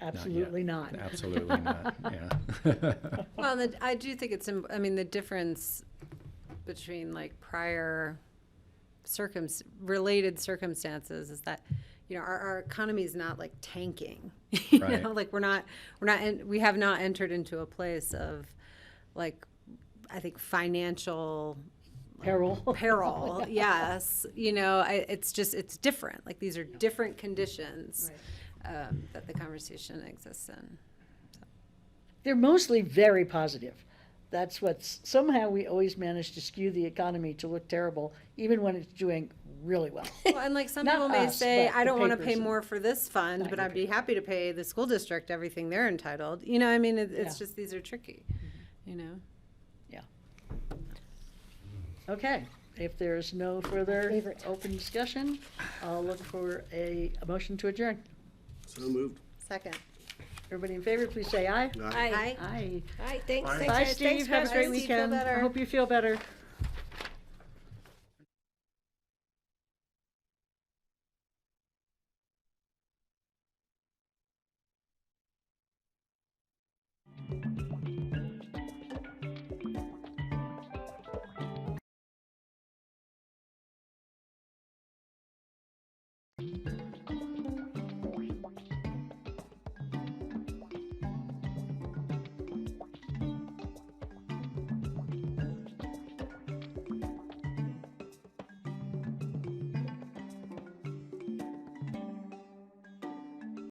Absolutely not. Absolutely not, yeah. Well, I do think it's, I mean, the difference between like prior related circumstances is that, you know, our economy is not like tanking, you Right. know, like we have not entered into a place of like, I think financial peril. Yes. You know, it's different. Like these are different conditions that the conversation exists in. They're mostly very positive. That's what's, somehow we always manage to skew the economy to look terrible, even when it's doing really well. Well, and like some Not people may us, say, but I the don't want to papers pay and- more for this fund, but I'd be happy to pay the school district everything they're entitled. You know, I mean, it's just, these are tricky, you know? Yeah. Okay, if there's no further open discussion, I'll look for a motion to adjourn. So moved. Second. Everybody in favor, please say aye. Aye. Aye. All right, thanks. Bye, Thanks, Steve. Have a great Steve. Feel weekend. I better. hope you feel better.